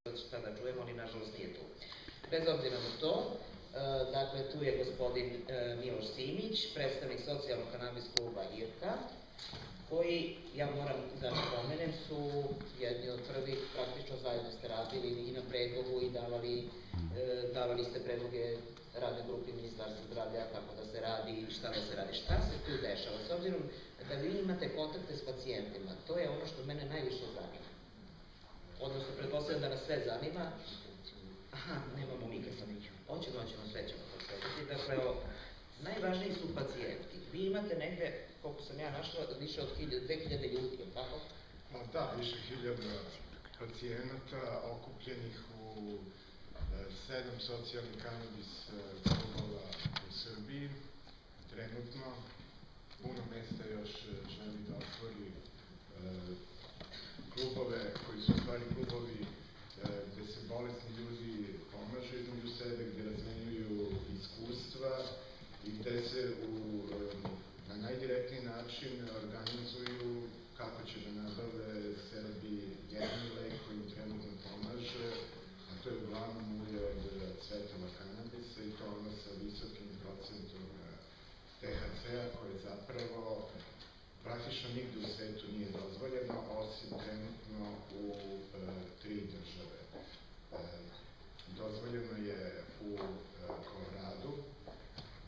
sada čujemo, ali nažalost nije tu. Bez obzira na to, dakle, tu je gospodin Miloš Simić, predstavnik socijalnog kanabis kluba IRKA, koji, ja moram da napomenem, su jedni od prvih, praktično zajedno ste radili i na predlogu i davali ste predloge radne grupe Ministarstva zdravlja, kako da se radi i šta da se radi. Šta se tu dešava? S obzirom da vi imate kontakte s pacijentima, to je ono što mene najviše zanima. Odnosno, pretpostavljam da nas sve zanima. Aha, nemamo mikrofon. Hoćemo, sve ćemo to svetiti. Dakle, najvažniji su pacijenti. Vi imate negde, koliko sam ja našla, više od 2000 ljudi, je tako? Da, više 1000 pacijenata okupljenih u 7 socijalnih kanabis klubova u Srbiji. Trenutno, puno mesta još želi da otvori klubove koji su stvari klubovi gde se bolesni ljudi pomažu između sebe, gde razmenjuju iskustva i gde se na najdirektniji način organizuju kako će da nabave sebi jedni lek koji im trenutno pomaže, a to je uglavnom ulje od cvetova kanabisa i to ono sa visokim procentom THC-a koje zapravo praktično nigde u svetu nije dozvoljeno, osim trenutno u 3 države. Dozvoljeno je u Koloradu,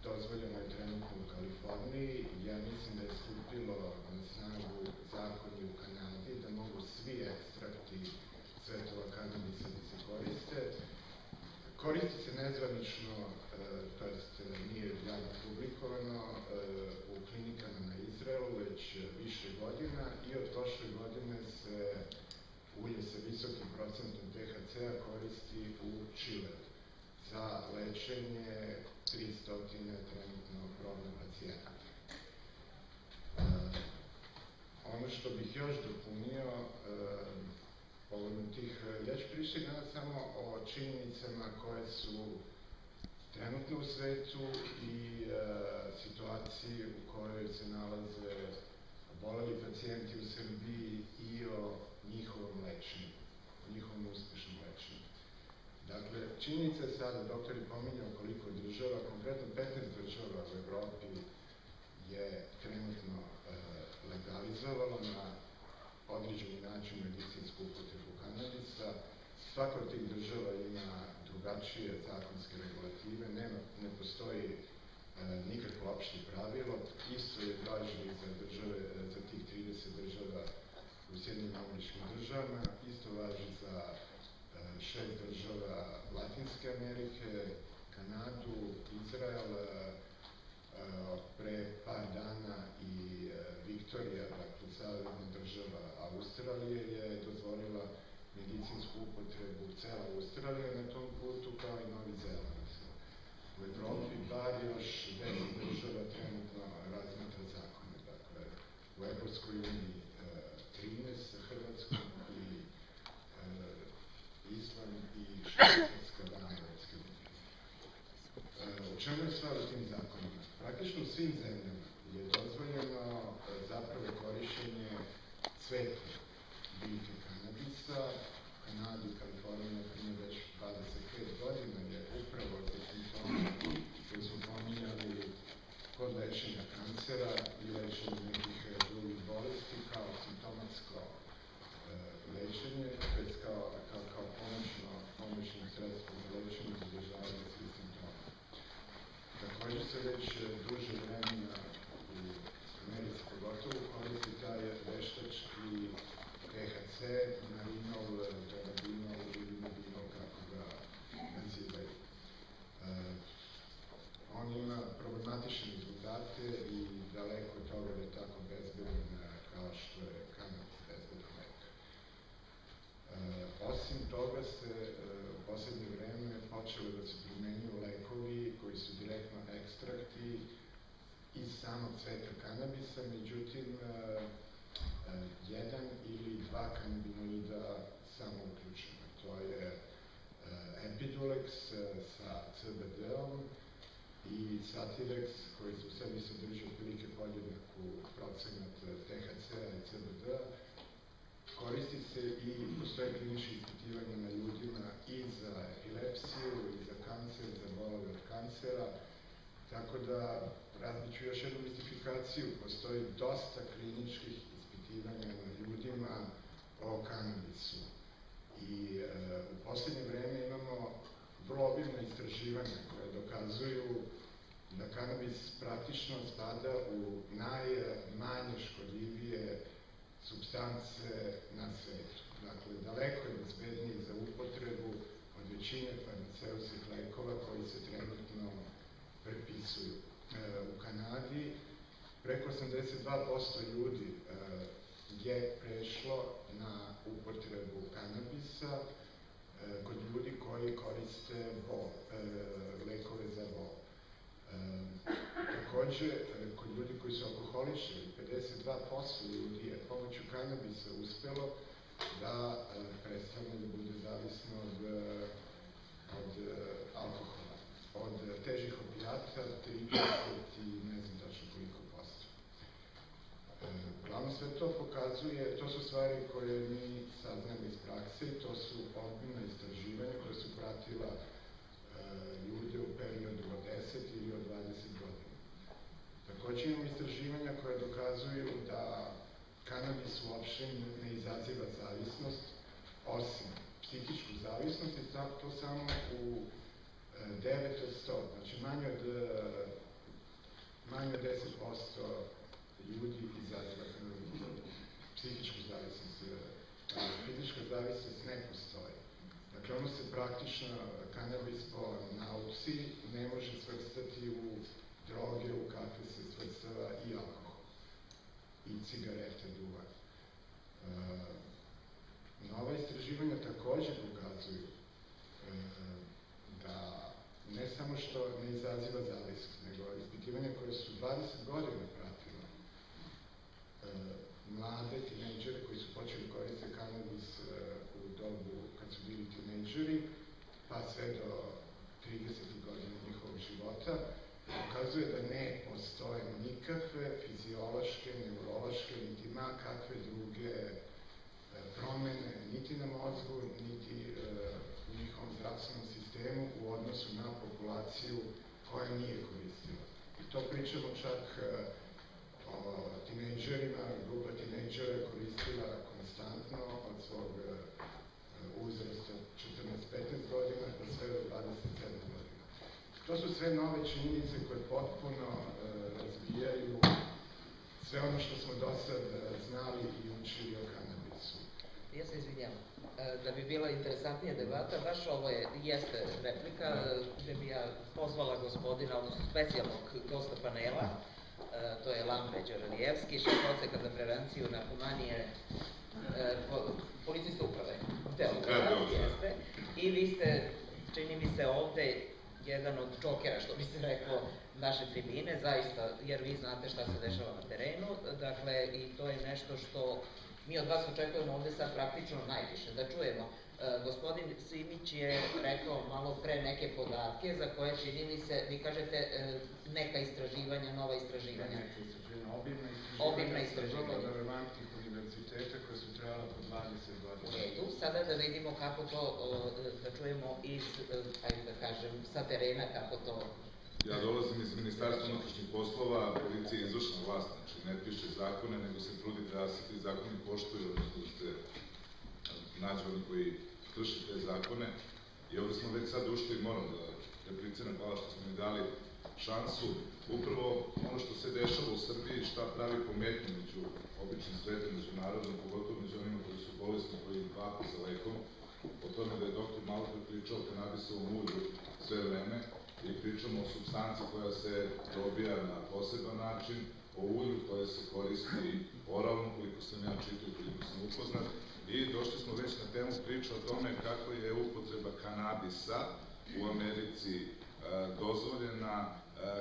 dozvoljeno je trenutno u Kaliforniji, ja mislim da je stupilo na snagu zakon i u Kanadi, da mogu svi ekstrakti cvetova kanabisa da se koriste. Koristi se nezvanično, to jest nije javno publikovano, u klinikama na Izraelu već više godina i od prošle godine se ulje sa visokim procentom THC-a koristi u Čileu za lečenje 300 trenutno problem pacijenta. Ono što bih još dopunio, ja ću pričati danas samo o činjenicama koje su trenutno u svetu i situaciji u kojoj se nalaze oboleli pacijenti u Srbiji i o njihovom lečenju, o njihovom uspešnom lečenju. Dakle, činjenica je sada, doktor je pominjao koliko država, konkretno 15 država u Evropi je trenutno legalizovalo na određeni način medicinsku upotrebu kanabisa. Svaka od tih država ima drugačije zakonske regulative, ne postoji nikakvo opšte pravilo, isto je važi za tih 30 država u Sjedinjenim Američkim Državama, isto važi za 6 država Latinske Amerike, Kanadu, Izrael, pre par dana i Viktorija, dakle savezna država Australije je dozvolila medicinsku upotrebu, cela Australija na tom putu, kao i Novi Zeland. U Evropi bar još 10 država trenutno razmatra zakone, dakle u Evropskoj uniji 13 sa Hrvatskom i Island i Švajcarska van Evropske unije. U čemu je stvar u tim zakonima? Praktično u svim zemljama je dozvoljeno zapravo korišćenje cveta biljke kanabisa. Kanadi i Kalifornija, primjer, već 25 godina je upravo za simptome koji smo pominjali kod lečenja kancera i lečenja nekih drugih bolesti kao simptomatsko lečenje, već kao pomoćno sredstvo za lečenje i zadržavanje svih simptoma. Takođe se već duže vremena u Americi pogotovo koristi taj veštački THC, marinol, dorabinol ili nabinol, kako ga nazivaju. On ima problematične rezultate i daleko od toga da je tako bezbedan kao što je kanabis bezbedan lek. Osim toga se u poslednje vreme počelo da se primenjuju lekovi koji su direktno ekstrakti iz samog cveta kanabisa, međutim, jedan ili dva kanabinoida samo uključena. To je Epidiolex sa CBD-om i Satirex koji u sebi sadrži otprilike podjednaku procenat THC-a i CBD-a. Koristi se i postoje kliničke ispitivanja na ljudima Tako da razbiću još jednu mistifikaciju. Postoji dosta kliničkih ispitivanja na ljudima o kanabisu. I u poslednje vreme imamo vrlo obimna istraživanja koje dokazuju da kanabis praktično spada u najmanje škodljivije supstance na svetu. Dakle, daleko je bezbedniji za upotrebu od većine farmaceutskih lekova koji se trenutno prepisuju. U Kanadi preko 82% ljudi je prešlo na upotrebu kanabisa kod ljudi koji koriste lekove za bol. Takođe, kod ljudi koji su alkoholičari, 52% ljudi je pomoću kanabisa uspelo da prestane da bude zavisno od alkohola. Od težih opijata 30 i ne znam tačno koliko posto. Uglavnom sve to pokazuje, to su stvari koje mi saznamo iz prakse i to su obimna istraživanja koje su pratila ljude u periodu od 10 ili od 20 godina. Takođe imamo istraživanja koje dokazuju da kanabis uopšte ne izaziva zavisnost, osim psihičku zavisnost i to samo u 9 od 100, znači manje od 10% ljudi izaziva psihičku zavisnost. Fizička zavisnost ne postoji. Dakle, ono se praktično, kanabis po nauci ne može svrstati u droge u kakve se svrstava i alkohol, i cigarete, duvan. Nova istraživanja takođe pokazuju da ne samo što ne izaziva zavisnost, nego ispitivanja koje su 20 godina pratila mlade tinejdžere koji su počeli koristiti kanabis u dobu kad su bili tinejdžeri, pa sve do 30 godina njihovog života, pokazuje da ne postoje nikakve fiziološke, neurološke, niti ma kakve druge promene, niti na mozgu, niti u njihovom zdravstvenom sistemu u odnosu na populaciju koja nije koristila. I to pričamo čak o tinejdžerima, grupa tinejdžera je koristila konstantno od svog uzrasta 14-15 godina pa sve do 27 godina. To su sve nove činjenice koje potpuno razbijaju sve ono što smo do sad znali i učili o kanabisu. Ja se izvinjam. Da bi bila interesantnija debata, baš ovo jeste replika gde bi ja pozvala gospodina, odnosno specijalnog gosta panela, to je Lampe Đorđevski, šef odseka za prevenciju narkomanije policijske uprave. Jeste. I vi ste, čini mi se, ovde jedan od čokera, što bi se reklo, naše tribine, zaista, jer vi znate šta se dešava na terenu, dakle, i to je nešto što mi od vas očekujemo ovde sad praktično najviše, da čujemo. Gospodin Simić je rekao malo pre neke podatke za koje čini mi se, vi kažete neka istraživanja, nova istraživanja. Neka istraživanja, obimna istraživanja od relevantnih univerziteta koje su trajala po 20 godina. U redu, sada da vidimo kako to, da čujemo iz, ajde da kažem, sa terena kako to... Ja dolazim iz Ministarstva unutrašnjih poslova, policija je izvršna vlast, znači ne piše zakone, nego se trudi da se ti zakoni poštuju, odnosno da se nađe oni koji krše te zakone. I ovde smo već sad ušli, moram da repliciram, hvala što smo mi dali šansu. Upravo ono što se dešava u Srbiji, šta pravi pometnju među običnim svetom, međunarodnom, pogotovo među onima koji su bolesni, koji vape za lekom, o tome da je doktor malo pričao o kanabisovom ulju sve vreme, i pričamo o supstanci koja se dobija na poseban način, o ulju koje se koristi oralno, koliko sam ja čitao, koliko sam upoznat, i došli smo već na temu priče o tome kako je upotreba kanabisa u Americi dozvoljena,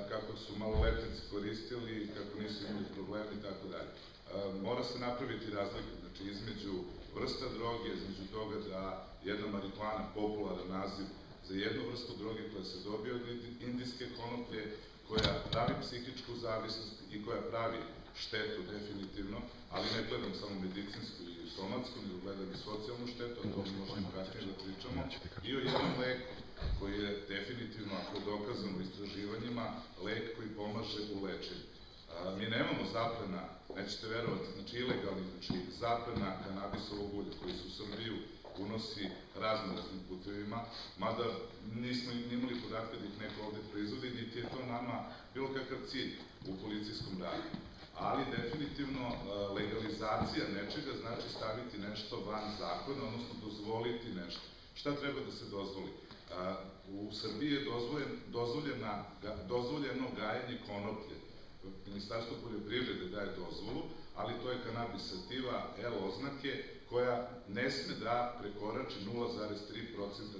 kako su maloletnici koristili, kako nisu imali problemi i tako dalje. Mora se napraviti razlika, znači između vrsta droge, između toga da jedna marihuana, popularan naziv za jednu vrstu droge koja se dobije od indijske konoplje, koja pravi psihičku zavisnost i koja pravi štetu definitivno, ali ne gledam samo medicinsku i somatsku, nego gledam i socijalnu štetu, o tome možemo kasnije da pričamo, i o jednom leku koji je definitivno, ako je dokazano u istraživanjima, lek koji pomaže u lečenju. Mi nemamo zaplena, nećete verovati, znači ilegalni, znači zaplena kanabisovog ulja koji se u Srbiju unosi raznim putevima, mada nismo imali podatke da ih neko ovde proizvodi, niti je to nama bilo kakav cilj u policijskom radu. Ali definitivno legalizacija nečega znači staviti nešto van zakona, odnosno dozvoliti nešto. Šta treba da se dozvoli? U Srbiji je dozvoljeno gajenje konoplje. Ministarstvo poljoprivrede daje dozvolu, ali to je kanabis sativa L oznake koja ne sme da prekorači 0,3%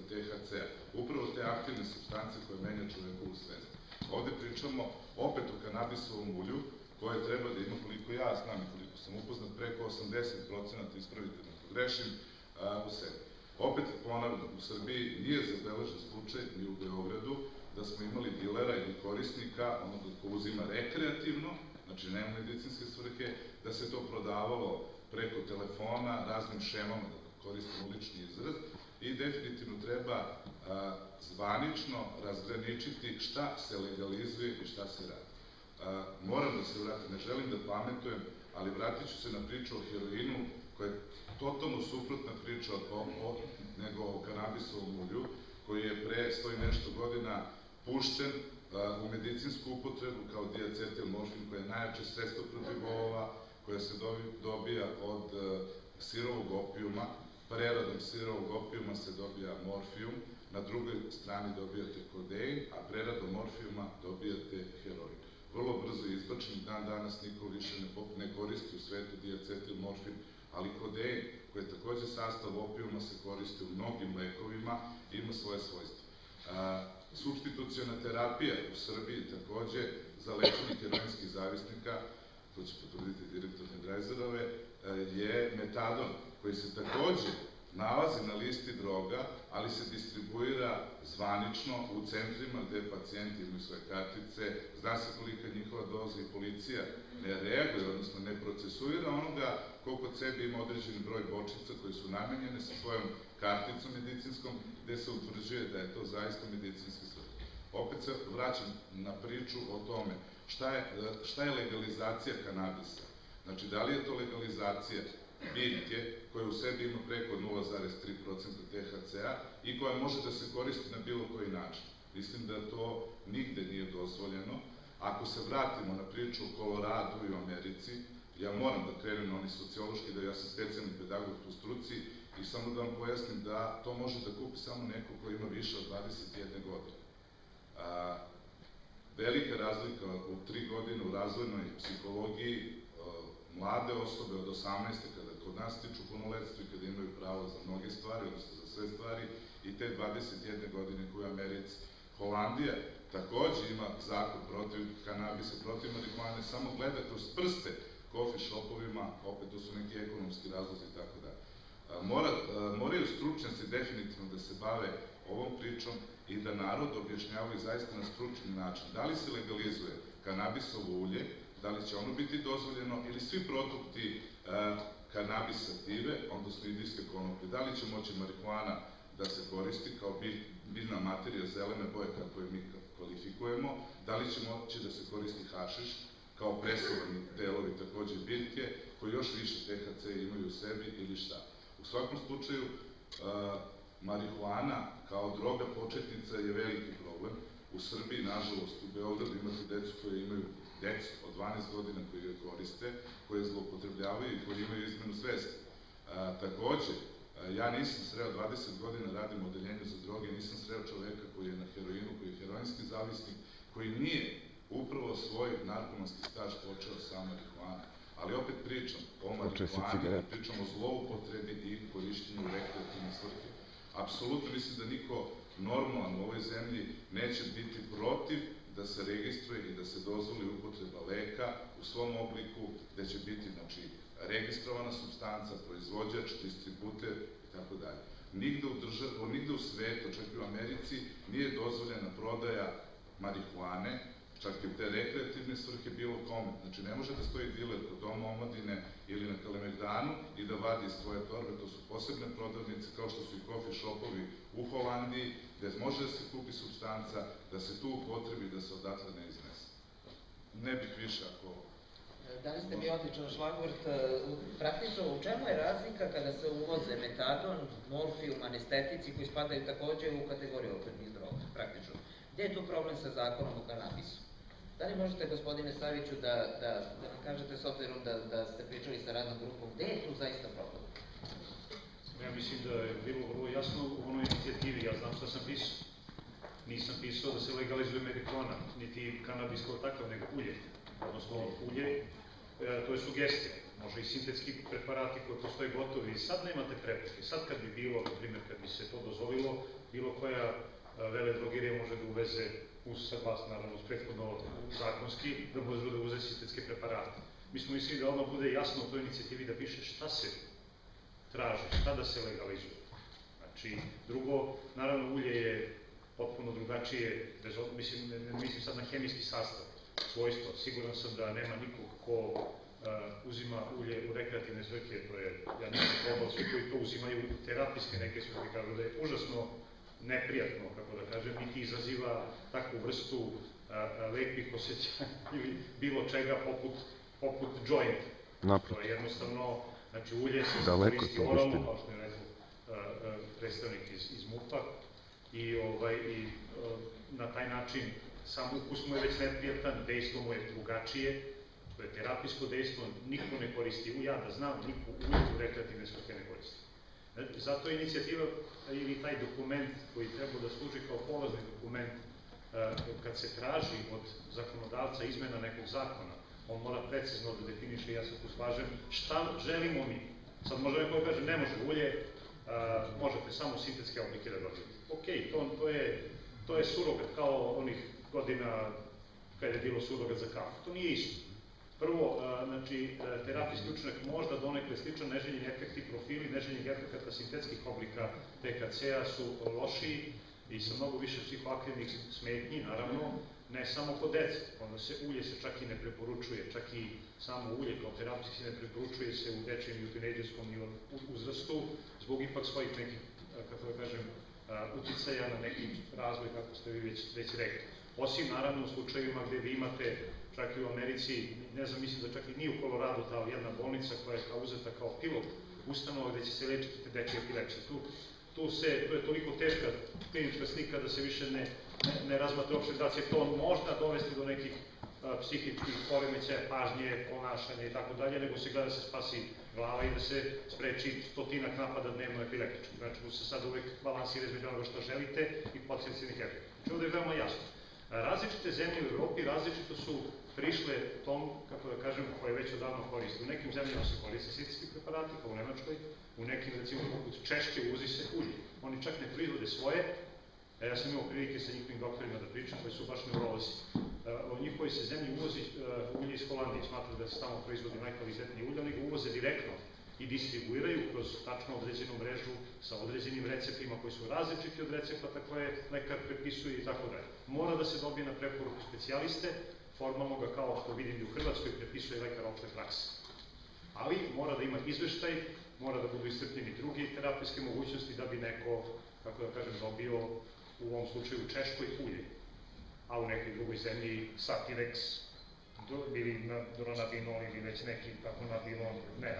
THC-a. Upravo te aktivne supstance koje menja čovekovu svest. Ovde pričamo opet o kanabisovom ulju koje treba da ima, koliko ja znam i koliko sam upoznat, preko 80%, ispravite da pogrešim, u sebi. Opet ponavljam, u Srbiji nije zabeležen slučaj ni u Beogradu da smo imali dilera ili korisnika, onoga ko uzima rekreativno, znači nema medicinske svrhe, da se to prodavalo preko telefona, raznim šemama, da koristim ulični izraz, i definitivno treba zvanično razgraničiti šta se legalizuje i šta se radi. Moram da se vratim, ne želim da pametujem, ali vratit ću se na priču o heroinu, koja je totalno suprotna priča nego o kanabisovom ulju, koji je pre 100 i nešto godina pušten u medicinsku upotrebu kao diacetilmorfin, koja je najjače sredstvo protiv bolova, koja se dobija od sirovog opijuma. Preradom sirovog opijuma se dobija morfijum, na drugoj strani dobijate kodein, a preradom morfijuma dobijate heroin. Vrlo brzo izbačen, dan danas niko više ne koristi u svetu diacetilmorfin, ali kodein, koji je takođe sastav opijuma, se koristi u mnogim lekovima i ima svoje svojstvo. Supstituciona terapija u Srbiji takođe za lečenje heroinskih zavisnika, to će potvrditi direktor Hedrajzerove, je metadon, koji se takođe nalazi na listi droga, ali se distribuira zvanično u centrima gde pacijenti imaju svoje kartice, zna se kolika je njihova doza i policija ne reaguje, odnosno ne procesuira onoga ko kod sebe ima određeni broj bočica koje su namenjene sa svojom karticom medicinskom, gde se utvrđuje da je to zaista medicinski svrh. Opet se vraćam na priču o tome šta je legalizacija kanabisa. Znači, da li je to legalizacija biljke koja u sebi ima preko 0,3% THC-a i koja može da se koristi na bilo koji način. Mislim da to nigde nije dozvoljeno. Ako se vratimo na priču o Koloradu i o Americi, ja moram da krenem na oni sociološki, da ja sam specijalni pedagog u struci i samo da vam pojasnim da to može da kupi samo neko ko ima više od 21 godine. Velika razlika u 3 godine u razvojnoj psihologiji, mlade osobe od 18. kada kod nas stiču punoletstvo i kada imaju pravo za mnoge stvari, odnosno za sve stvari, i te 21 godine koje u Americi. Holandija takođe ima zakon protiv kanabisa, protiv marihuane, samo gleda kroz prste coffee shopovima, opet to su neki ekonomski razlozi i tako dalje. Moraju stručnjaci definitivno da se bave ovom pričom i da narod objašnjavaju zaista na stručni način. Da li se legalizuje kanabisovo ulje, da li će ono biti dozvoljeno ili svi produkti kanabis sative, odnosno indijske konoplje, da li će moći marihuana da se koristi kao biljna materija zelene boje kako je mi kvalifikujemo, da li će moći da se koristi hašiš kao presovani delovi takođe biljke koji još više THC imaju u sebi ili šta. U svakom slučaju, marihuana kao droga početnica je veliki problem. U Srbiji, nažalost, u Beogradu imate decu koje imaju decu od 12 godina koji je koriste, koje zloupotrebljavaju i koji imaju izmenu svesti. Takođe, ja nisam sreo, 20 godina radim u odeljenju za droge, nisam sreo čoveka koji je na heroinu, koji je heroinski zavisnik, koji nije upravo svoj narkomanski staž počeo sa marihuana. Ali opet pričam o marihuani, pričam o zloupotrebi i korišćenju rekreativne svrhe. Apsolutno mislim da niko normalan u ovoj zemlji neće biti protiv da se registruje i da se dozvoli upotreba leka u svom obliku, gde će biti, znači, registrovana supstanca, proizvođač, distributer i tako dalje. Nigde u svetu, čak i u Americi, nije dozvoljena prodaja marihuane čak i u te rekreativne svrhe bilo kome. Znači, ne može da stoji diler kod Doma omladine ili na Kalemegdanu i da vadi svoje torbe, to su posebne prodavnice, kao što su i coffee shopovi u Holandiji, gde može da se kupi supstanca, da se tu upotrebi, da se odatle ne iznese. Ne bih više ako... Dali ste mi odličan šlagvort. Praktično, u čemu je razlika kada se uvoze metadon, morfijum, anestetici koji spadaju takođe u kategoriju opojnih droga, praktično? Gde je tu problem sa zakonom o kanabisu? Da li možete, gospodine Saviću, da nam kažete, s obzirom da ste pričali sa radnom grupom, gde je tu zaista problem? Ja mislim da je bilo vrlo jasno u onoj inicijativi, ja znam šta sam pisao. Nisam pisao da se legalizuje marihuana, niti kanabis kao takav, nego ulje. Odnosno ulje, to je sugestija. Može i sintetski preparati koji postoje gotovi. I sad nemate prepreke. Sad kad bi bilo, na primjer, kad bi se to dozvolilo, bilo koja veledrogerija može da uveze, uz saglasnost, naravno, uz prethodno zakonski, da može da uze sintetske preparate. Mi smo mislili da odmah bude jasno u toj inicijativi da piše šta se traži, šta da se legalizuje. Znači, drugo, naravno, ulje je potpuno drugačije, ne mislim sad na hemijski sastav, svojstvo. Siguran sam da nema nikog ko uzima ulje u rekreativne svrhe, to je, ja nisam probao, svi koji to uzimaju u terapijske neke svrhe, kažu da je užasno neprijatno, kako da kažem, niti izaziva takvu vrstu lepih osjećanja ili bilo čega poput joint. To je jednostavno, znači ulje se koristi oralno, kao što je rekao predstavnik iz MUP-a, i na taj način sam ukus mu je već neprijatan, dejstvo mu je drugačije, to je terapijsko dejstvo, niko ne koristi, ja da znam, niko ulje u rekreativne svrhe ne koristi. Zato je inicijativa ili taj dokument koji treba da služi kao polazni dokument kad se traži od zakonodavca izmena nekog zakona, on mora precizno da definiše, ja se tu slažem, šta želimo mi. Sad može neko da kaže, ne može ulje, možete samo sintetske oblike da dobijete. Okej, to je surogat, kao onih godina kada je bilo surogat za kafu. To nije isto. Prvo, znači, terapijski učinak možda donekle sličan, neželjeni efekti profili, neželjenih efekata sintetskih oblika THC-a su lošiji i sa mnogo više psihoaktivnih smetnji, naravno, ne samo kod dece. Onda ulje se čak i ne preporučuje, čak i samo ulje kao terapijski se ne preporučuje se u dečijem i u tinejdžerskom uzrastu, zbog ipak svojih nekih, kako da kažem, uticaja na neki razvoj, kako ste vi već rekli. Osim, naravno, u slučajima gde vi imate, čak i u Americi, ne znam, mislim da čak i nije u Koloradu ta jedna bolnica koja je uzeta kao pilot ustanova gde će se lečiti te dečje epilepsije. To je toliko teška klinička slika da se više ne razmatra uopšte da će to možda dovesti do nekih psihičkih poremećaja, pažnje, ponašanja i tako dalje, nego se gleda da se spasi glava i da se spreči 100 napada dnevno epileptičkog. Znači, tu se sad uvek balansira između onoga što želite i potencijalnih efekta. Znači, ovde je veoma jasno. Različite zemlje u Evropi različito su prišle tom, kako da kažem, koje već odavno koriste. U nekim zemljama se koriste sintetski preparati, kao u Nemačkoj, u nekim, recimo, poput Češke, uvozi se ulje. Oni čak ne proizvode svoje. Ja sam imao prilike sa njihovim doktorima da pričam, koji su baš neurolozi. U njihovoj se zemlji uvozi ulje iz Holandije, smatraju da se tamo proizvodi najkvalitetnije ulje, oni ga uvoze direktno i distribuiraju kroz tačno određenu mrežu sa određenim receptima koji su različiti od recepata koje lekar prepisuje i tako dalje. Mora da se dobije na preporuku specijaliste, formalno ga, kao što vidim i u Hrvatskoj, prepisuje lekar opšte prakse. Ali mora da ima izveštaj, mora da budu iscrpljeni drugi terapijske mogućnosti da bi neko, kako da kažem, dobio u ovom slučaju u Češkoj ulje, a u nekoj drugoj zemlji Satirex ili Dronabinol ili već neki tako Nabilon, ne.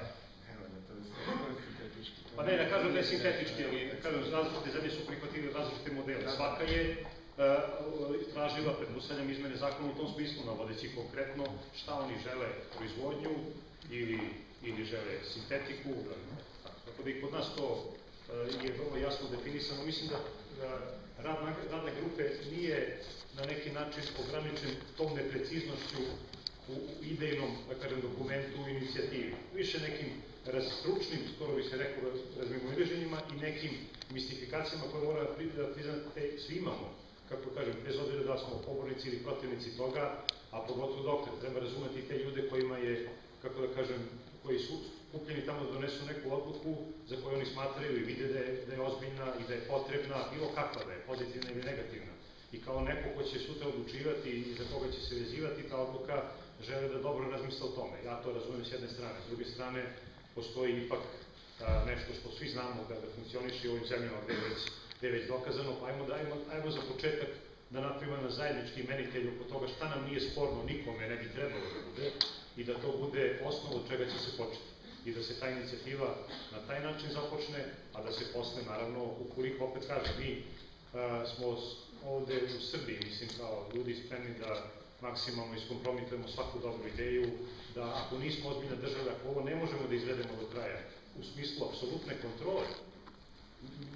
Pa ne, da kažem da je sintetički, ali različite zemlje su prihvatili različite modele. Svaka je tražila pred usvajanjem izmene zakona u tom smislu, navodeći konkretno šta oni žele proizvodnju ili žele sintetiku. Tako da i kod nas to je vrlo jasno definisano. Mislim da radne grupe nije na neki način ograničen tom nepreciznošću u idejnom, da kažem, dokumentu u inicijativi. Više nekim stručnim, skoro bi se rekao, razmimoilaženjima i nekim mistifikacijama koje mora da priznate svi imamo. Kako kažem, bez obzira da smo pobornici ili protivnici toga, a pogotovo doktor, treba razumeti te ljude kojima je, kako da kažem, koji su skupljeni tamo da donesu neku odluku za koju oni smatraju i vide da je ozbiljna i da je potrebna, bilo kakva da je, pozitivna ili negativna. i kao neko ko će sutra odlučivati i za koga će se vezivati ta odluka, žele da dobro razmisle o tome. Ja to razumem s jedne strane. S druge strane, postoji ipak nešto što svi znamo da funkcioniše u ovim zemljama gde je već dokazano, pa ajmo za početak da napravimo na zajednički imenitelj oko toga šta nam nije sporno, nikome ne bi trebalo da bude, i da to bude osnov od čega će se početi. I da se ta inicijativa na taj način započne, a da se posle, naravno, ukoliko, opet kažem, mi smo ovde u Srbiji, mislim, kao ljudi spremni da maksimalno iskompromitujemo svaku dobru ideju, da ako nismo ozbiljna država, ako ovo ne možemo da izvedemo do kraja, u smislu apsolutne kontrole,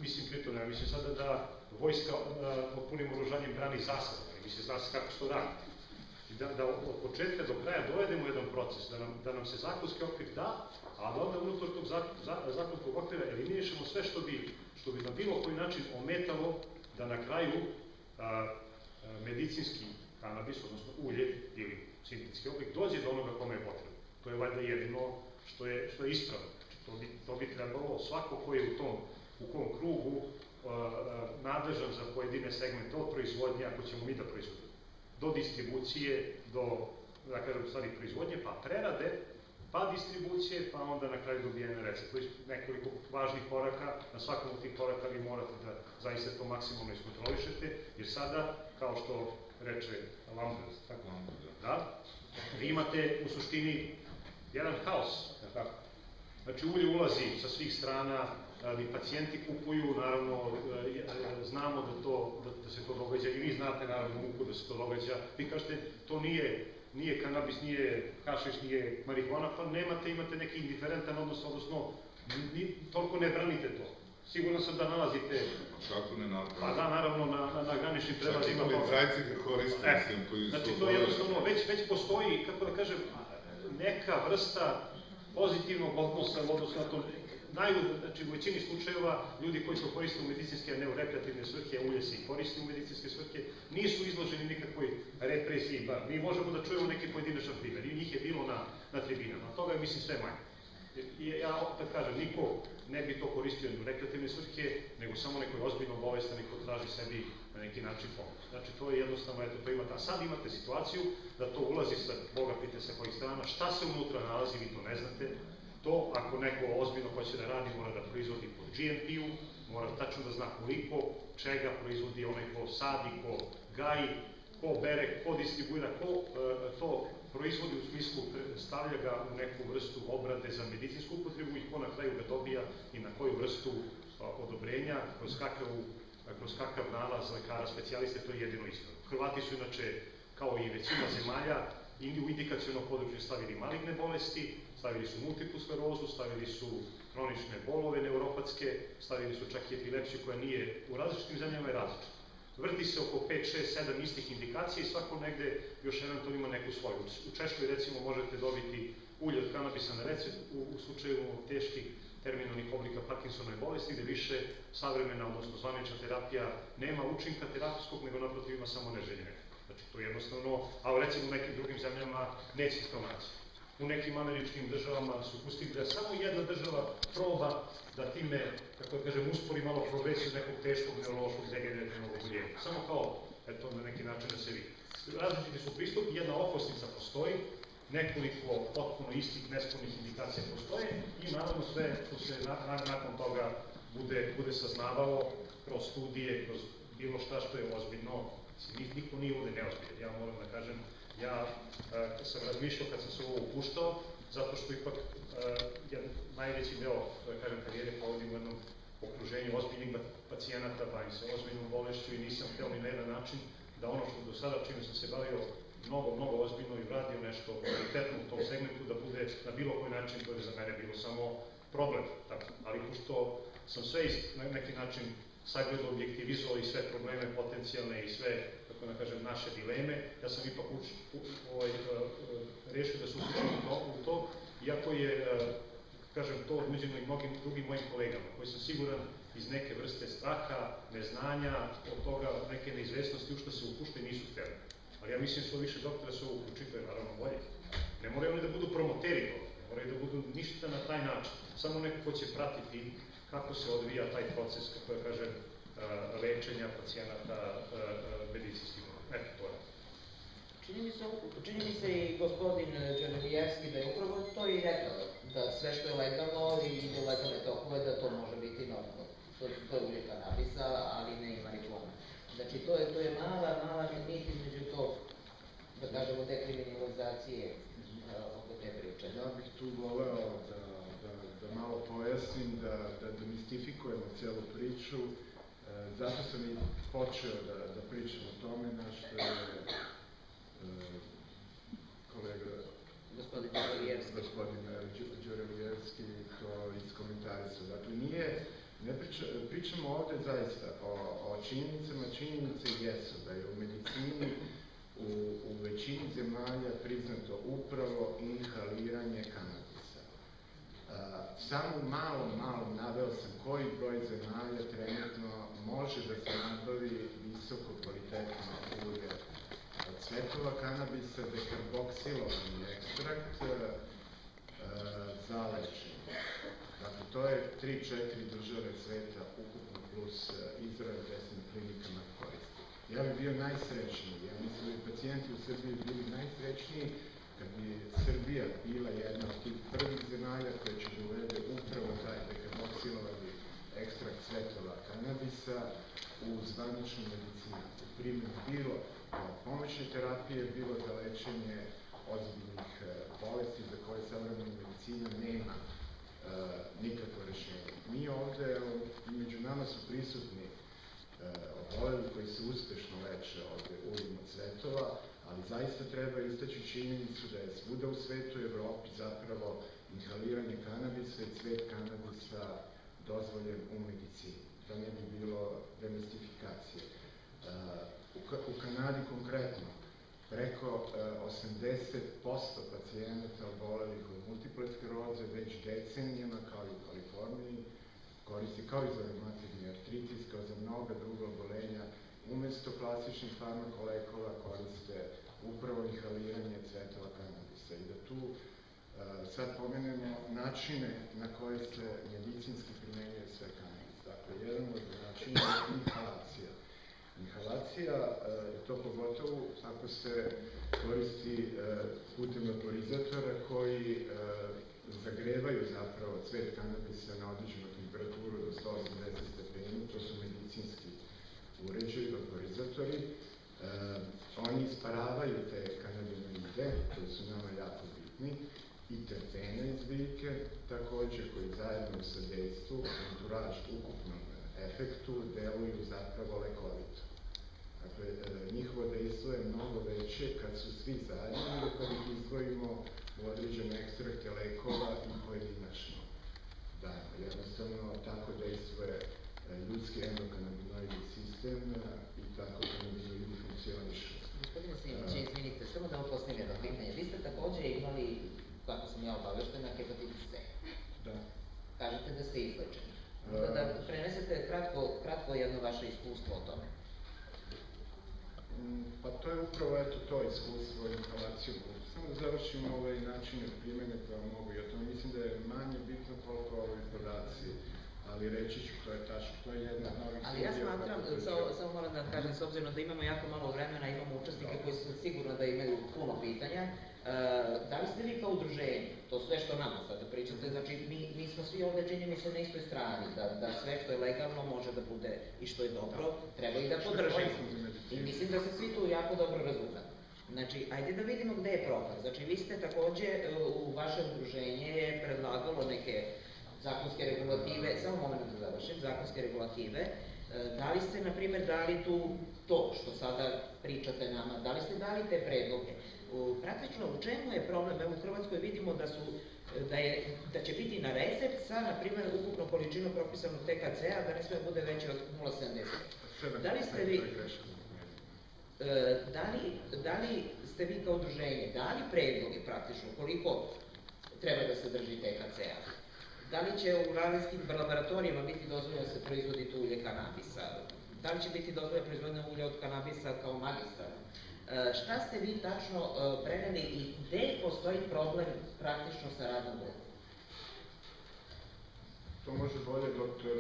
mislim pritom, ja mislim sada da vojska pod punim oružanjem brani zasad, mislim, zna se kako se to radi. Da od početka do kraja dovedemo jedan proces, da nam se zakonski okvir da, a da onda unutar tog zakonskog okvira eliminišemo sve što bi na bilo koji način ometalo da na kraju medicinski kanabis, odnosno ulje ili sintetski oblik, dođe do onoga kome je potrebno. To je valjda jedino što je ispravno. To bi trebalo svako ko je u kom krugu nadležan za pojedine segmente od proizvodnje, ako ćemo mi da proizvodimo, do distribucije, do, da kažem, stvari proizvodnje, pa prerade, pa distribucije, pa onda na kraju dobijene recept. To je nekoliko važnih koraka, na svakom od tih koraka vi morate da zaista to maksimalno iskontrolišete, jer sada, kao što reče Lambert, tako, da, vi imate u suštini jedan haos, tako. Znači, ulje ulazi sa svih strana, i pacijenti kupuju, naravno, znamo da se to događa, i vi znate, naravno, muku da se to događa. Vi kažete, to nije kanabis, nije hašiš, nije marihuana, pa imate neki indiferentan odnos, odnosno, toliko ne branite to. Sigurno sam da nalazite... Kako ne napravite? Pa da, naravno, na graničnim prelazima... Čak i policajci ga koriste, mislim, koji su... Znači, to je jednostavno, već postoji, kako da kažem, neka vrsta pozitivnog odnosa u odnosu na to. Znači, u većini slučajeva, ljudi koji to koriste u medicinske, a ne u rekreativne svrhe, ulje se i koriste u medicinske svrhe, nisu izloženi nikakvoj represiji. Mi možemo da čujemo neki pojedinačan primer, i njih je bilo na tribinama, a toga je, mislim, sve manje. Ja opet kažem, niko ne bi to koristio u rekreativne svrhe, nego samo neko je ozbiljno bolestan i ko traži sebi na neki način pomoć. Znači, to je jednostavno, eto, to imate. A sad imate situaciju da to ulazi sa, Boga pite sa kojih strana, šta se unutra nalazi, vi to ne znate. To, ako neko ozbiljno hoće da radi, mora da proizvodi po GMP-u, mora tačno da zna koliko, čega proizvodi onaj ko sadi, ko gaji, ko bere, ko distribuira, ko to proizvodi u smislu stavlja ga u neku vrstu obrade za medicinsku upotrebu i ko na kraju ga dobija i na koju vrstu odobrenja, kroz kakav nalaz lekara specijaliste, to je jedino ispravno. Hrvati su inače, kao i većina zemalja, u indikaciono područje stavili maligne bolesti, stavili su multiplu sklerozu, stavili su hronične bolove neuropatske, stavili su čak i epilepsiju koja nije u različitim zemljama je različita. Vrti se oko 5, 6, 7 istih indikacija i svako negde još eventualno ima neku svoju. U Češkoj, recimo, možete dobiti ulje od kanabisa na recept u slučaju teških terminalnih oblika Parkinsonove bolesti, gde više savremena, odnosno zvanična terapija nema učinka terapijskog, nego naprotiv ima samo neželjen efekt. Znači, to je jednostavno, a recimo u nekim drugim zemljama neće se to naći. U nekim američkim državama su pustili da samo jedna država proba da time, kako da kažem, uspori malo progresiju nekog teškog neurološkog degenerativnog oboljenja. Samo kao, eto, na neki način da se vidi. Različiti su pristupi, jedna okosnica postoji, nekoliko potpuno istih nespornih indikacija postoje i naravno sve što se nakon toga bude saznavalo kroz studije, kroz bilo šta što je ozbiljno. Niko nije ovde neozbiljan. Ja moram da kažem, ja sam razmišljao kad sam se ovo upuštao, zato što ipak najveći deo, da kažem, karijere provodim u jednom okruženju ozbiljnih pacijenata, bavim se ozbiljnom bolešću i nisam hteo ni na jedan način da ono što do sada čime sam se bavio mnogo ozbiljno i uradio nešto kvalitetno u tom segmentu, da bude na bilo koji način, to je za mene bilo samo problem. Ali pošto sam sve na neki način sagledao, objektivizovao i sve probleme potencijalne i sve, kako da kažem, naše dileme, ja sam ipak rešio da se uključim u to, iako je, kažem, to odnuđeno i mnogim drugim mojim kolegama, koji sam siguran iz neke vrste straha, neznanja, od toga neke neizvesnosti, u što se upušte nisu hteli. Ali ja mislim što više doktora se ovo uključi, to je naravno bolje. Ne moraju oni da budu promoteri toga, ne moraju da budu ništa na taj način, samo neko ko će pratiti kako se odvija taj proces, kako da kažem, lečenja pacijenata medicinskih metodama. Čini mi se i gospodin Đerelijevski da je upravo to i rekao, da sve što je legalno i ide u legalne tokove, da to može biti normalno. To je ulje kanabisa, ali ne i marihuana. Znači, to je mala nit između tog, da kažemo, dekriminalizacije oko te priče. Ja bih tu voleo da malo pojasnim, da demistifikujemo cijelu priču. Zato sam i počeo da pričam o tome, na što je kolega gospodin Đorelijevski to iskomentarisao. Dakle, pričamo ovde zaista o činjenicama. Činjenice jesu da je u medicini u većini zemalja priznato upravo inhaliranje kanabisa. Samo malo naveo sam koji broj zemalja trenutno može da se nabavi visoko kvalitetno ulje od cvetova kanabisa, dekarboksilovani ekstrakt za lečenje. Dakle, to je 3-4 države sveta ukupno plus Izrael, gde se na klinikama koristi. Ja bih bio najsrećniji, ja mislim da bi pacijenti u Srbiji bili najsrećniji kad bi Srbija bila jedna od tih prvih zemalja koja će da uvede upravo taj dekarboksilovani ekstrakt cvetova kanabisa u zvaničnu medicinu. U primjer, bilo pomoćne terapije, bilo za lečenje ozbiljnih bolesti za koje savremena medicina nema nikakvo rešenje. Mi ovde, među nama su prisutni oboleli koji se uspešno leče od uljem od cvetova, ali zaista treba istaći činjenicu da je svuda u svetu i Evropi zapravo inhaliranje kanabisa i cvet kanabisa dozvoljen u medicini. Da ne bi bilo demistifikacije. U Kanadi konkretno, preko 80% pacijenata obolelih od multiple skleroze već decenijama, kao i u Kaliforniji, koristi kao i za reumatidni artritis, kao za mnoga druga obolenja, umesto klasičnih farmakolekova koriste upravo inhaliranje cvetova kanabisa. I da tu sad pomenemo načine na koje se medicinski primenjuje sve kanabis. Dakle, jedan od načina je inhalacija. Inhalacija je to pogotovo ako se koristi putem vaporizatora koji zagrevaju zapravo cvet kanabisa na određenu temperaturu do 180 stepeni, to su medicinski uređaji, vaporizatori. Oni isparavaju te kanabinoide, koji su nama jako bitni, i terpene iz biljke, takođe koji zajedno sa dejstvu, anturaž, ukupnom efektu, deluju zapravo lekovito. Dakle, njihovo dejstvo je mnogo veće kad su svi zajedno, nego kad ih izdvojimo u određene ekstrakte lekova i pojedinačno dajemo. Jednostavno, tako dejstvuje ljudski endokanabinoidni sistem i tako kanabinoidi funkcionišu. Gospodine Simić, izvinite, samo da vam postavim jedno pitanje. Vi ste takođe imali, kako sam ja obaveštena, hepatitis C. Da. Kažete da ste izlečeni. Da prenesete kratko jedno vaše iskustvo o tome. Pa to je upravo to iskustvo inhalacijom. Samo da završimo načine primene koja mogu i o tome mislim da je manje bitno koliko ovi podaci, ali reći ću to je tačno, to je jedna od novih ali ja smatram, samo moram da kažem, s obzirom da imamo jako malo vremena, imamo učesnike koji su sigurno da imaju puno pitanja, da li ste vi kao udruženje, to sve što nama sada pričate, znači mi smo svi ovde čini mi se na istoj strani, da sve što je legalno može da bude i što je dobro, treba i da podržimo. I mislim da se svi tu jako dobro razumemo. Znači, ajde da vidimo gde je problem. Znači, vi ste takođe, u vaše udruženje je predlagalo neke zakonske regulative, samo moment da završim, zakonske regulative. Da li ste, na primjer, dali tu to što sada pričate nama, da li ste dali te predloge? Praktično, u čemu je problem? Evo u Hrvatskoj vidimo da će biti na recept sa, na primjer, ukupnom količinom propisanog THC-a, da ne sve bude veće od 0,70. Da li ste vi... Da li ste vi kao udruženje dali predloge praktično koliko treba da se drži THC-a? Da li će u radijskim laboratorijama biti dozvoljeno da se proizvodi tu ulje kanabisa? Da li će biti dozvoljeno proizvodnja ulja od kanabisa kao magistra? Šta ste vi tačno preneli i gde postoji problem praktično sa radnom grupom? To može bolje doktor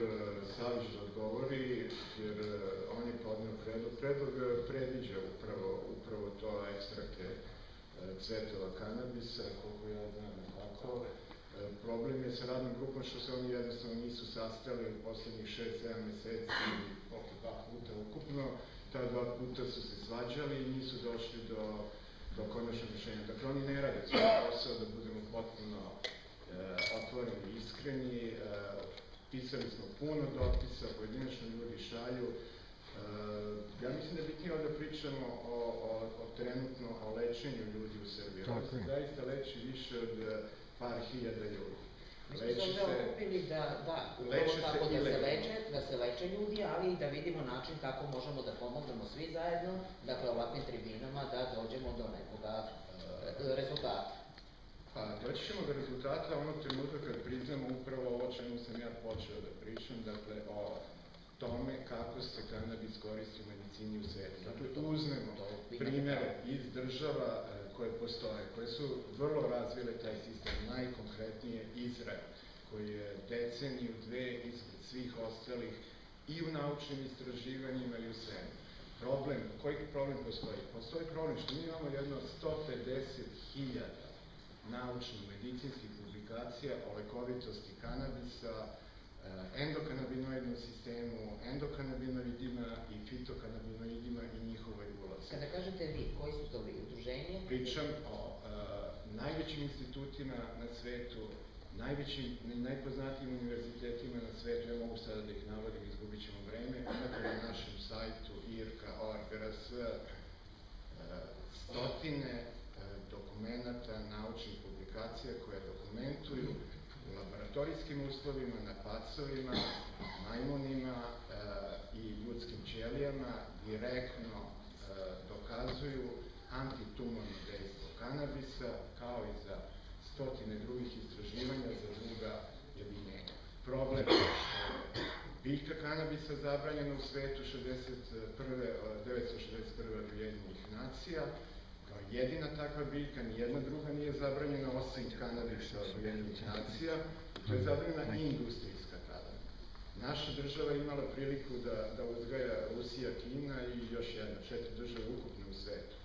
Savić da odgovori, jer on je podneo predlog. Predlog predviđa upravo to ekstrakte cvetova kanabisa, koliko ja znam tako. Problem je sa radnom grupom što se oni jednostavno nisu sastali u poslednjih 6-7 meseci, oko 2 puta ukupno. Ta 2 puta su se svađali i nisu došli do konačnog rešenja. Dakle, oni ne rade svoj posao, da budemo potpuno otvoreni i iskreni. Pisali smo puno dopisa, pojedinačno ljudi šalju. Ja mislim da je bitnije da pričamo trenutno o lečenju ljudi u Srbiji. Ovo se zaista leči više od par hiljada ljudi. Mi smo se ovdje okupili da se leče ljudi, ali i da vidimo način kako možemo da pomognemo svi zajedno, dakle ovakvim tribinama, da dođemo do nekoga rezultata. Pa doći ćemo do rezultata onog trenutka kad priznamo upravo ovo čemu sam ja počeo da pričam, dakle o tome kako se kanabis koristi u medicini u svijetu. Dakle, tu uzmemo primere iz država koje postoje, koje su vrlo razvile taj sistem, najkonkretnije Izrael, koji je deceniju, 2 ispred svih ostalih i u naučnim istraživanjima i u svemu. Koji problem postoji? Postoji problem što mi imamo jedno 150.000 naučno-medicinskih publikacija o lekovitosti kanabisa, endokanabinoidnom sistemu, endokanabinoidima i fitokanabinoidima i njihovoj ulozi. Kada kažete vi, koji su to vi? Udruženje? Pričam o najvećim institutima na svetu, najpoznatijim univerzitetima na svetu, ja mogu sada da ih navodim, izgubit ćemo vreme, imate na našem sajtu irka.org.rs stotine dokumenta, naučnih publikacija koje dokumentuju u laboratorijskim uslovima, na pacovima, majmunima i ljudskim ćelijama direktno dokazuju antitumorno dejstvo kanabisa, kao i za stotine drugih istraživanja za druga jedinjenja. Problem biljka kanabisa zabranjena u svetu 1961. od Ujedinjenih nacija, kao jedina takva biljka, nijedna druga nije zabranjena osim kanabisa od Ujedinjenih nacija, i to je zabranjena industrijska tada. Naša država je imala priliku da uzgaja Rusija, Kina i još jedna, 4 države ukupno u svetu.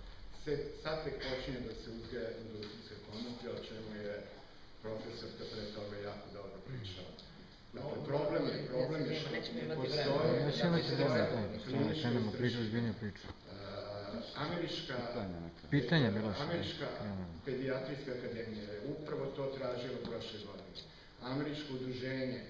Sad tek počinje da se uzgaja industrijska konoplja, o čemu je profesorka pre toga jako dobro pričala. Dakle, problem je što ne postoje Američka pedijatrijska akademija je upravo to tražila prošle godine. Američko udruženje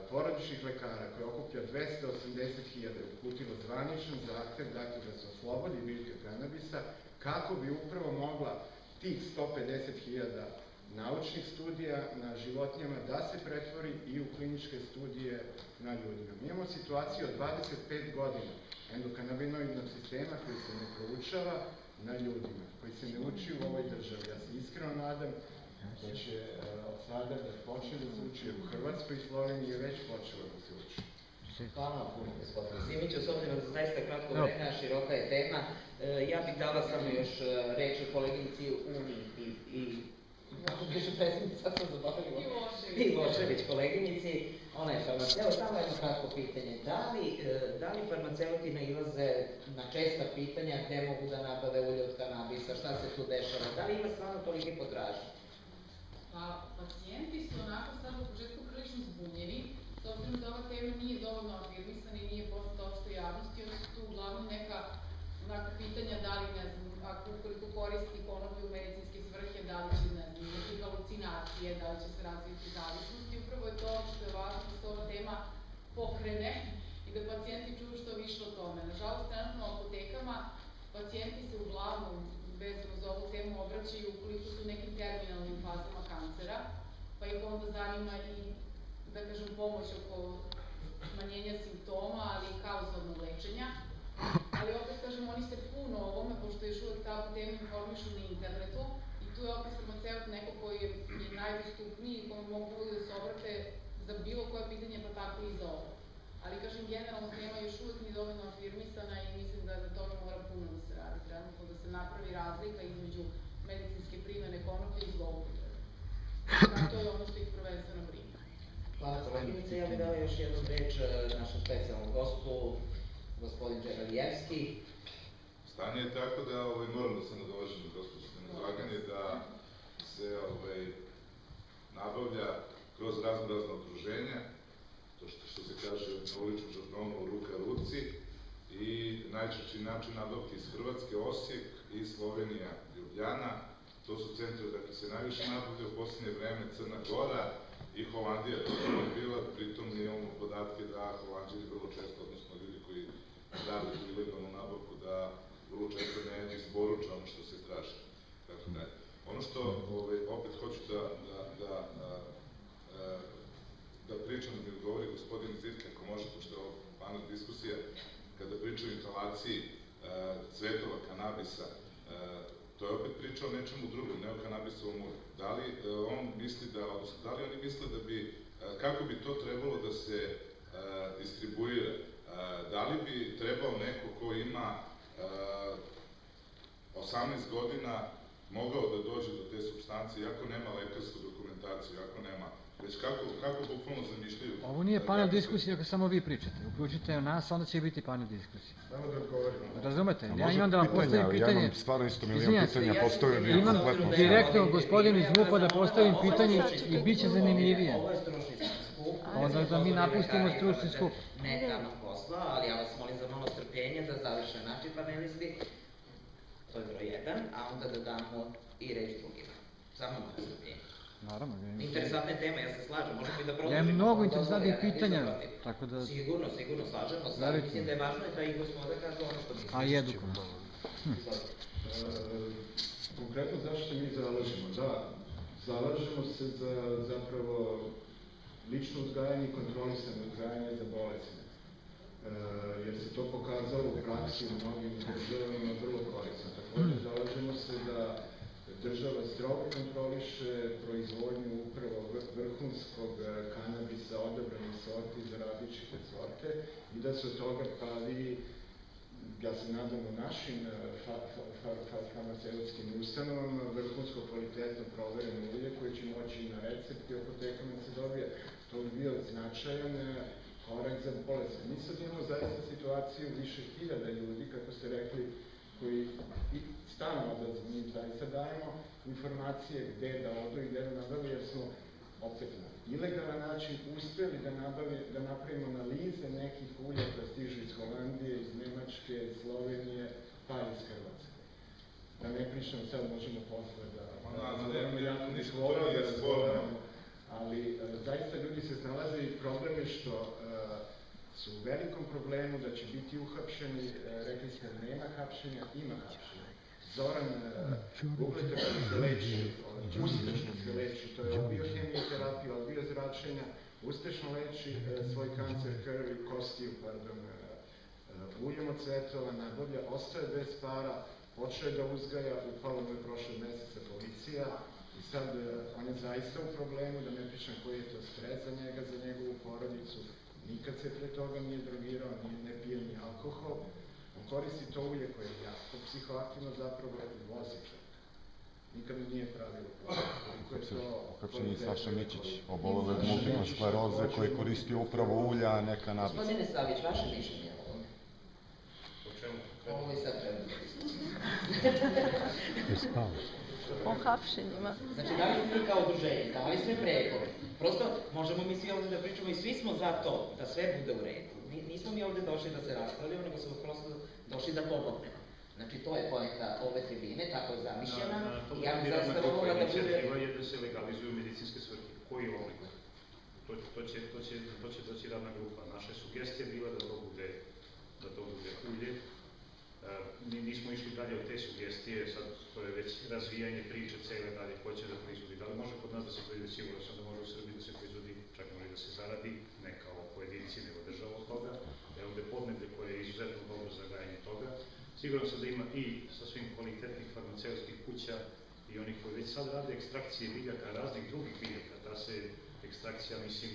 porodičnih lekara koje okuplja 280.000 uputilo zvaničan zahtev, dakle da se oslobodi biljka kanabisa, kako bi upravo mogla tih 150.000 naučnih studija na životinjama da se pretvori i u kliničke studije na ljudima. Mi imamo situaciju od 25 godina endokanabinoidnog sistema koji se ne proučava na ljudima, koji se ne uči u ovoj državi. Ja se iskreno nadam da će od sada da počne da se uči u Hrvatskoj i Sloveniji je već počelo da se uči. Hvala vam puno, gospodine Simiću, s obzirom da zaista kratko vremena, široka je tema. Ja bih dala samo još reč o koleginici Uni i bišu predsjednici, sad sam zaboravila. Ivošević, koleginici. Ona je farmaceut. Samo jedno kratko pitanje. Da li farmaceuti nailaze na česta pitanja gde mogu da nabave ulje od kanabisa, šta se tu dešava? Da li ima stvarno tolike potražnje? Pa, pacijenti su onako sad u početku prilično zbunjeni, s obzirom da ova tema nije dovoljno afirmisana i nije poznata opšte javnosti, onda su tu uglavnom neka onaka pitanja da li, ne znam, ukoliko koristi konoplju u medicinske svrhe, da li će, ne znam, imati halucinacije, da li će se razviti zavisnost i upravo je to što je važno da se ova tema pokrene i da pacijenti čuju što više o tome. Nažalost, trenutno u apotekama pacijenti se uglavnom vezano za ovu temu obraćaju ukoliko su u nekim terminalnim fazama kancera, pa ih onda zanima i, da kažem, pomoć oko smanjenja simptoma, ali i kauzalnog lečenja. Ali opet, kažem, oni se puno o ovome, pošto još uvek ta tema informišu na internetu, i tu je opet farmaceut neko koji je najdostupniji i koji mogu da se obrate za bilo koje pitanje, pa tako i za ovo. Ali, kažem, generalno tema još uvek nije dovoljno afirmisana i mislim da na tome mora puno da se radi trenutno, da se napravi razlika između medicinske primene konoplje i zloupotrebe. To je ono što ih prvenstveno brine. Hvala koleginice, ja bih dala još jednu reč našem specijalnom gostu, gospodin Džeralijevski. Stanje je tako da moram da se nadovežem na gospođe izlaganje, da se nabavlja kroz razna okruženja, to što se kaže na uličnom žargonu ruka ruci, i najčešći način nabavke iz Hrvatske, Osijek, i Slovenija, Ljubljana. To su centri odakle se najviše nabavlja u posljednje vreme, Crna Gora i Holandija. To je bila, pritom imamo podatke da Holandjani vrlo često, odnosno ljudi koji rade tu ilegalnu nabavku, da vrlo često ne isporuče ono što se traži. Tako dalje. Ono što opet hoću da pričam, da mi odgovori gospodin Zirka, ako može, pošto je ovo panel diskusija, kada priča o inhalaciji cvetova kanabisa, to je opet priča o nečemu drugom, ne o kanabisovom ulju. Da li on misli da, odnosno, da li oni misle da bi, kako bi to trebalo da se distribuira? Da li bi trebao neko ko ima 18 godina mogao da dođe do te supstancije, iako nema lekarsku dokumentaciju, iako nema, već kako bukvalno zamišljaju? Ovo nije panel diskusije, ako samo vi pričate. Uključite nas, onda će biti panel diskusije. Samo da odgovorim. Razumete? Ja imam da vam postavim pitanje. Ja imam stvarno isto milijon pitanja, postavio bi imam kompletno. direktno gospodinu iz MUP-a da postavim pitanje i bit će zanimljivije. Ovo je stručni skup. Onda da mi napustimo stručni skup. Ne tamo posla, ali ja vas molim za malo strpljenja da završe naši panelisti. To je broj 1, a onda da damo i reč drugima. Samo malo strpljenja. Naravno. Interesantne teme, ja se slažem, možemo i da produžimo. Ja imam mnogo interesantnih pitanja, tako da... Sigurno, slažemo se. Mislim da je važno da i gospoda kažu ono što misli. A i edukovno. Konkretno zašto mi zalažemo? Da, zalažemo se za zapravo lično uzgajanje i kontrolisano uzgajanje za bolesne. Jer se to pokazalo u praksi u mnogim državama vrlo korisno. Također zalažemo se da država strogo kontroliše proizvodnju upravo vrhunskog kanabisa, odabranih sorti za različite sorte i da se od toga pravi, ja se nadam, u našim farmaceutskim ustanovama vrhunsko kvalitetno provereno ulje koje će moći na recept i apotekama se dobije. To bi bio značajan korak za bolesne. Mi sad imamo zaista situaciju više hiljada ljudi, kako ste rekli, koji stalno odlaze, mi zaista dajemo informacije gde da odu i gde da nabave, jer smo opet na ilegalan način uspeli da napravimo analize nekih ulja koja stižu iz Holandije, iz Nemačke, Slovenije, pa iz Hrvatske. Da ne pričamo, sad možemo posle da razgovaramo, ali zaista ljudi se snalaze i problem je što su u velikom problemu da će biti uhapšeni, rekli ste nema hapšenja, ima hapšenja. Zoran Ugleta koji se leči, uspešno se leči, to je biohemioterapija, biozračenja, uspešno leči svoj kancer krvi, kostiju, uljem od cvetova, nabavlja, ostaje bez para, počeo je da uzgaja, upalo mu je prošle meseca policija i sad on je zaista u problemu, da ne pričam koji je to stres za njega, za njegovu porodicu. Nikad se pre toga nije drogirao, ne pije ni alkohol. On koristi to ulje koje je jako psihoaktivno zapravo i vozi čovjeka. Nikad nije pravilo. Uhapšen je Saša Mićić, obolele od multiple skleroze, koji je koristio upravo ulja, a ne kanabis. Gospodine Savić, vaše mišljenje o ovome? O čemu? Ovo je sad predmet. O hapšenjima. Znači, da li smo mi kao udruženje, da li sve predloge? Prosto, možemo mi svi ovde da pričamo i svi smo za to da sve bude u redu. Nismo mi ovde došli da se raspravljamo, nego smo prosto došli da pomognemo. Znači, to je poenta ove tribine, tako je zamišljena. I ja bih zaista volila da bude... Inicijativa je da se legalizuju medicinske svrhe. Koji oblik? To će doći radna grupa. Naša sugestija je bila da to bude ulje. Nismo išli dalje od te sugestije, sad to je već razvijanje priče cele dalje, ko će da proizvodi. Da li može kod nas da se proizvodi? Sigurno sam da može u Srbiji da se proizvodi, čak može da se zaradi, ne kao pojedinci, nego država od toga. Evo ovde podneblje koje je izuzetno dobro za gajanje toga. Sigurno sam da ima i sasvim kvalitetnih farmaceutskih kuća i onih koji već sad rade ekstrakcije biljaka, raznih drugih biljaka, da se ekstrakcija, mislim,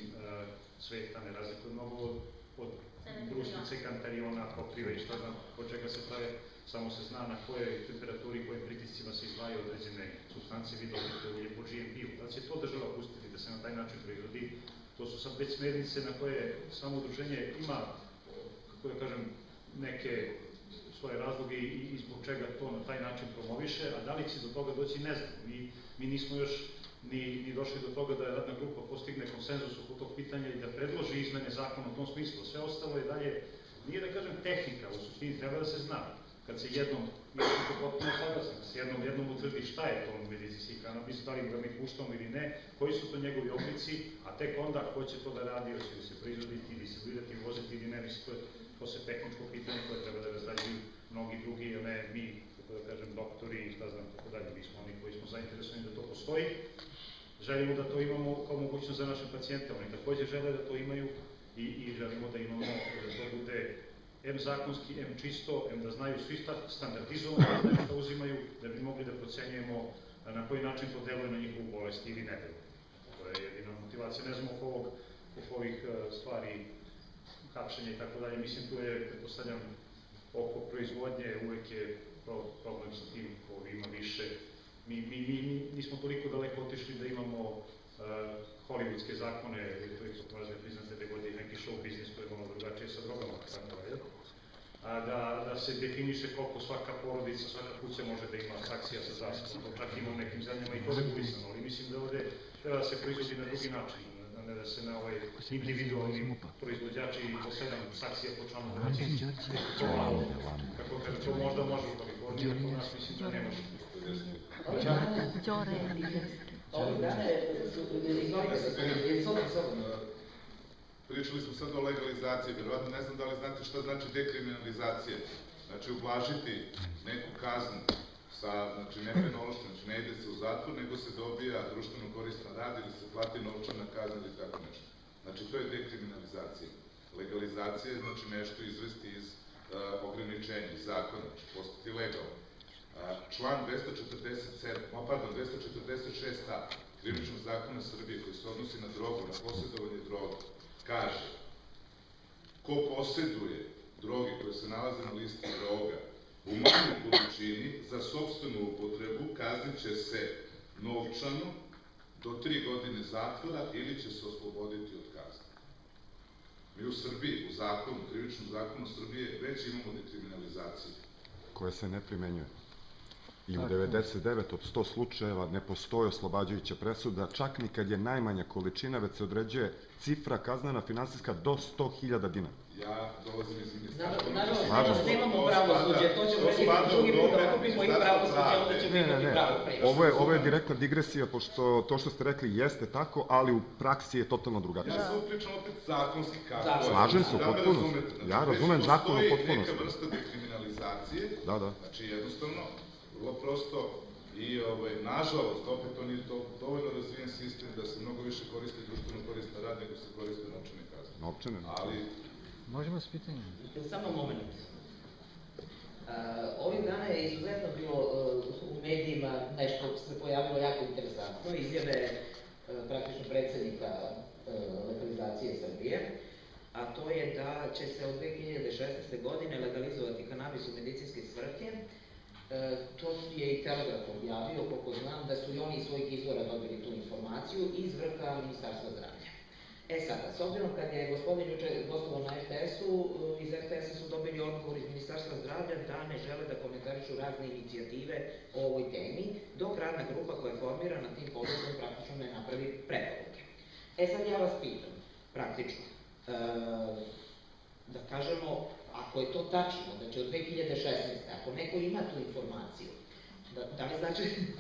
sveta ne razlikuje mnogo od brusnice, kantariona, pokrive i šta znam od čega se prave, samo se zna na kojoj temperaturi, kojim pritiscima se izdvajaju određene supstancije, vi dobijete ulje po GMP-u. Da će to država pustiti da se na taj način proizvodi, to To su sad već smernice na koje samo udruženje ima, kako da kažem, neke svoje razloge i zbog čega to na taj način promoviše, a da li će do toga doći, ne znam. Mi nismo još ni došli do toga da je radna grupa postigne konsenzus oko tog pitanja i da predloži izmene zakona u tom smislu. Sve ostalo je dalje, nije da kažem tehnika, u suštini treba da se zna. Kad se jednom, mi smo to potpuno saglasan, da se jednom utvrdi šta je to medicinski kanabis, da li ga mi puštamo ili ne, koji su to njegovi oblici, a tek onda ko će to da radi, hoće li se proizvoditi, distribuirati, voziti ili ne, mislim, to se tehničko pitanje koje treba da razrađuju mnogi drugi, a ne mi, kako da kažem, doktori i šta znam, tako dalje, mi smo oni koji smo zainteresovani da to postoji. Želimo da to imamo kao mogućnost za naše pacijente, oni takođe žele da to imaju i želimo da imamo, da to bude M zakonski, M čisto, M da znaju svi standardizovano, da znaju šta uzimaju, da bi mogli da procenjujemo na koji način to deluje na njihovu bolest ili ne deluje. To je jedina motivacija, ne znam oko ovih stvari, hapšenja i tako dalje, mislim tu je, pretpostavljam, oko proizvodnje uvek je problem sa tim ko ima više. Mi nismo toliko daleko otišli da imamo hollywoodske zakone, to ih su razne priznate da god je neki show biznis koji je malo drugačije sa drogama, da se definiše koliko svaka porodica, svaka kuća može da ima saksija sa zdravstvom, to čak ima u nekim zemljama i to regulisano, ali mislim da ovde treba da se proizvodi na drugi način, a ne da se na ovaj individualni proizvođači po 7 saksija po članu domaćinstva. Kako kaže, to možda može u Kaliforniji, ali kod nas mislim da ne može. Pričali smo sad o legalizaciji, verovatno ne znam da li znate šta znači dekriminalizacija. Znači ublažiti neku kaznu sa, znači ne penološno, znači ne ide se u zatvor, nego se dobija društveno koristan rad ili se plati novčana kazna ili tako nešto. Znači to je dekriminalizacija. Legalizacija je znači nešto izvesti iz ograničenja, iz zakona, znači postati legalno. Član 246a Krivičnog zakona Srbije koji se odnosi na drogu, na posjedovanje droga, kaže ko posjeduje droge koje se nalaze na listi droga u manjoj količini za sopstvenu upotrebu kaznit će se novčano do 3 godine zatvora ili će se osloboditi od kazne. Mi u Srbiji, u zakonu, Krivičnom zakonu Srbije već imamo dekriminalizaciju. Koja se ne primenjuje. I u 99 od 100 slučajeva ne postoji oslobađajuća presuda, čak ni kad je najmanja količina, već se određuje cifra kaznena finansijska do 100.000 dinara. Ja dolazim iz ministarstva. Nažalost, nemamo pravosuđe, to ćemo reći drugi put da okupimo i pravosuđe, onda ćemo imati pravo priču. Ovo je direktna digresija, pošto to što ste rekli jeste tako, ali u praksi je totalno drugačije. Ja sam pričam opet zakonski kako. Slažem se u potpunosti. Ja razumem zakon u potpunosti. Postoji neka vrsta dekriminalizacije, znači jednostavno, vrlo prosto i nažalost, opet to nije dovoljno razvijen sistem da se mnogo više koristi društveno koristan rad nego se koriste novčane kazne. Novčane? Ali... Možemo s pitanjem? Samo moment. Ovih dana je izuzetno bilo u medijima nešto se pojavilo jako interesantno, izjave praktično predsjednika legalizacije Srbije, a to je da će se od 2016. godine legalizovati kanabis u medicinske svrhe. To je i Telegraf objavio, koliko znam, da su i oni iz svojih izvora dobili tu informaciju iz vrha Ministarstva zdravlja. Sada, s obzirom kad je gospodin juče gostovao na RTS-u, iz RTS-a su dobili odgovor iz Ministarstva zdravlja da ne žele da komentarišu razne inicijative o ovoj temi, dok radna grupa koja je formirana tim područjem praktično ne napravi preporuke. Sad ja vas pitam, praktično, da kažemo, ako je to tačno, da će od 2016. ako neko ima tu informaciju, da li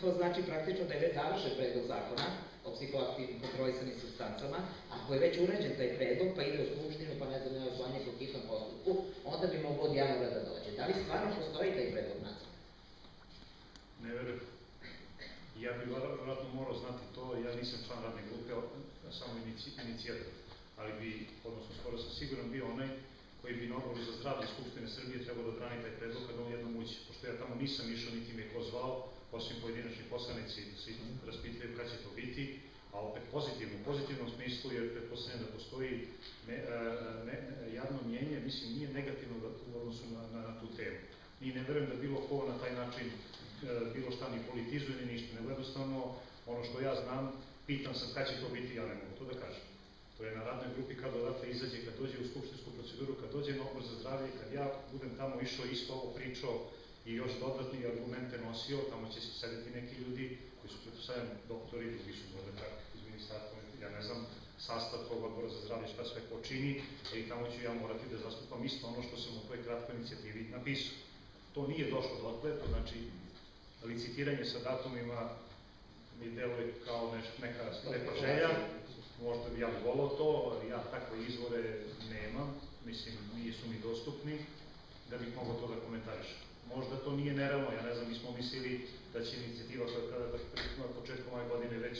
to znači praktično da je već završen predlog zakona o psihoaktivnim kontrolisanim supstancama, ako je već urađen taj predlog, pa ide u skupštinu, pa ne znam, ne osvanje po hitnom postupku, onda bi moglo od januara da dođe. Da li stvarno postoji taj predlog nacrta? Ne verujem. Ja bih vjerojatno morao znati to, ja nisam član radne grupe, samo inicijator, ali bi, odnosno skoro sam siguran bio onaj koji bi na Odboru za zdravlje Skupštine Srbije trebao da brani taj predlog kada on jednom ući, pošto ja tamo nisam išao, niti me ko zvao, osim pojedinačni poslanici svi raspitaju kada će to biti, a opet pozitivno, u pozitivnom smislu, jer pretpostavljam da postoji javno mnjenje, mislim, nije negativno u odnosu na tu temu. I ne verujem da bilo ko na taj način bilo šta ni politizuje ni ništa, nego jednostavno ono što ja znam, pitan sam kada će to biti, ja ne mogu to da kažem. To je na radnoj grupi kad odatle izađe, kad dođe u skupštinsku proceduru, kad dođe na odbor za zdravlje, kad ja budem tamo išao isto ovo pričao i još dodatni argumente nosio, tamo će se sedeti neki ljudi koji su pretpostavljam doktori, drugi su možda čak iz ministarstva, ja ne znam, sastav tog odbora za zdravlje, šta sve ko čini, i tamo ću ja morati da zastupam isto ono što sam u toj kratkoj inicijativi napisao. To nije došlo dotle, to znači licitiranje sa datumima mi deluje kao neka lepa želja, možda bi ja volao to, ja takve izvore nemam, mislim, nisu mi dostupni, da bih mogao to da komentarišem. Možda to nije nerealno, ja ne znam, mi smo mislili da će inicijativa koja je kada početkom ove godine već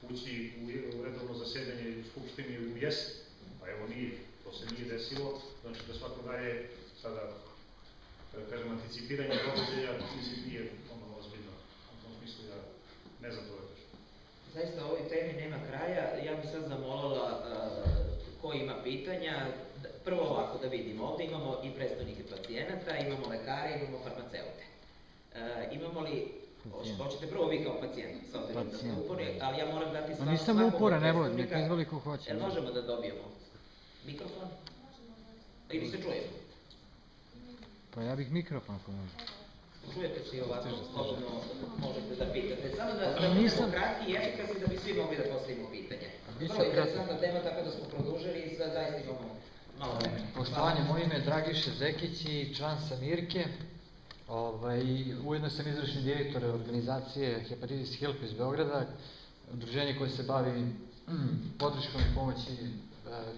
ući u redovno zasedanje u Skupštini u jesen, pa evo nije, to se nije desilo, znači da svako daje sada, da kažem, anticipiranje događaja, mislim, nije ono ozbiljno, u tom smislu ja ne znam to da kažem. Zaista, ovoj temi nema kraja, ja bih sad zamolila ko ima pitanja. Prvo ovako da vidimo, ovde imamo i predstavnike pacijenata, imamo lekare, imamo farmaceute. Imamo li, hoćete prvo vi kao pacijent, s obzirom da ste uporni, ali ja moram dati svakom nisam uporan, ne volim, neka izvoli ko hoće. Možemo da dobijemo mikrofon? Ili se čujemo? Pa ja bih mikrofon ako može. Čujete se i ovako, slobodno možete da pitate. Samo da budemo kratki i efikasni da bi svi mogli da postavimo pitanje. Vrlo interesantna tema, tako da smo produžili i sad zaista imamo malo vremena. Poštovanje, moje ime je Dragiša Zekić i član sam IRKE. Ujedno sam izvršni direktor organizacije Hepatitis Help iz Beograda, udruženje koje se bavi podrškom i pomoći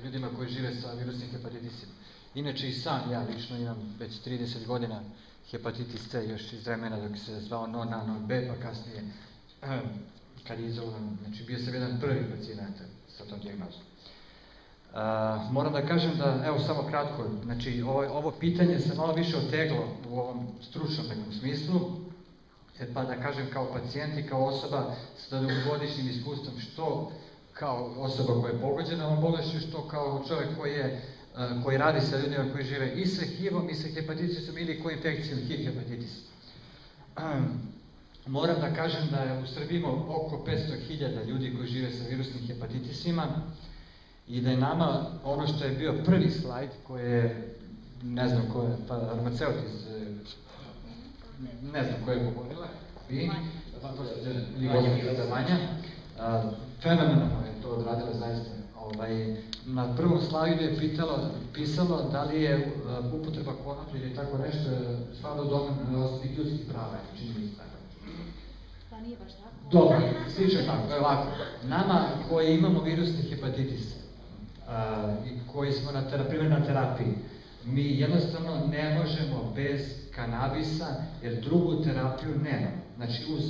ljudima koji žive sa virusnim hepatitisima. Inače i sam ja lično imam već 30 godina hepatitis C, još iz vremena dok se zvao non-B, pa kasnije kad je izolovan, znači bio sam jedan prvi pacijenata sa tom dijagnozom. Moram da kažem da, evo samo kratko, znači ovo pitanje se malo više oteglo u ovom stručnom nekom smislu, pa da kažem kao pacijent i kao osoba sa dugogodišnjim iskustvom, što kao osoba koja je pogođena ovom bolešću, što kao čovjek koji radi sa ljudima koji žive i sa HIV-om i sa hepatitisom ili koinfekcijom HIV hepatitis. Moram da kažem da je u Srbiji ima oko 500.000 ljudi koji žive sa virusnim hepatitisima i da je nama ono što je bio prvi slajd koji je, ne znam ko je, farmaceut iz, ne znam ko je govorila, vi, Vanja, fenomenalno je to odradila zaista. Na prvom slajdu je pisalo da li je upotreba konoplje ili tako nešto stvarno domen osnovnih ljudskih prava, čini mi se tako. Pa nije baš tako. Dobro, slično tako, ovako. Nama koji imamo virusni hepatitis i koji smo na terapiji, mi jednostavno ne možemo bez kanabisa jer drugu terapiju nemamo. Znači uz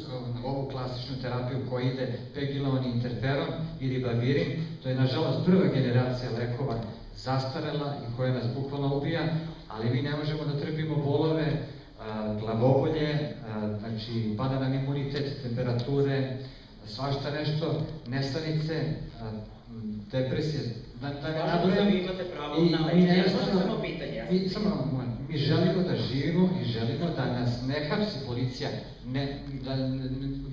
ovu klasičnu terapiju koja ide pegilon, interferon i ribavirin, to je nažalost prva generacija lekova zastarela i koja nas bukvalno ubija, ali mi ne možemo da trpimo bolove, glavobolje, znači pada nam imunitet, temperature, svašta nešto, nesanice, depresije. Važno da vi imate pravo na lečenje, možda samo pitanje. Mi želimo da živimo i želimo da nas ne hapsi policija,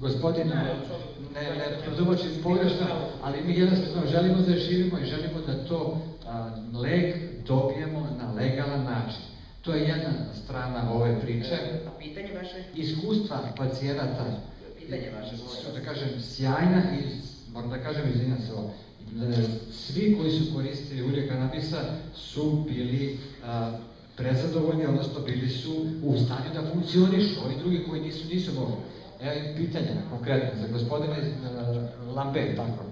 gospodin ne produboči pogrešno, ali mi jednostavno želimo da živimo i želimo da to lek dobijemo na legalan način. To je jedna strana ove priče. A pitanje vaše? Iskustva pacijenata su, da kažem, sjajna i, moram da kažem, izvinjam se ovo, svi koji su koristili ulje kanabisa su bili prezadovoljni, odnosno bili su u stanju da funkcionišu, ovi drugi koji nisu mogli. Evo pitanja, konkretno, za gospodine Lambert, tako.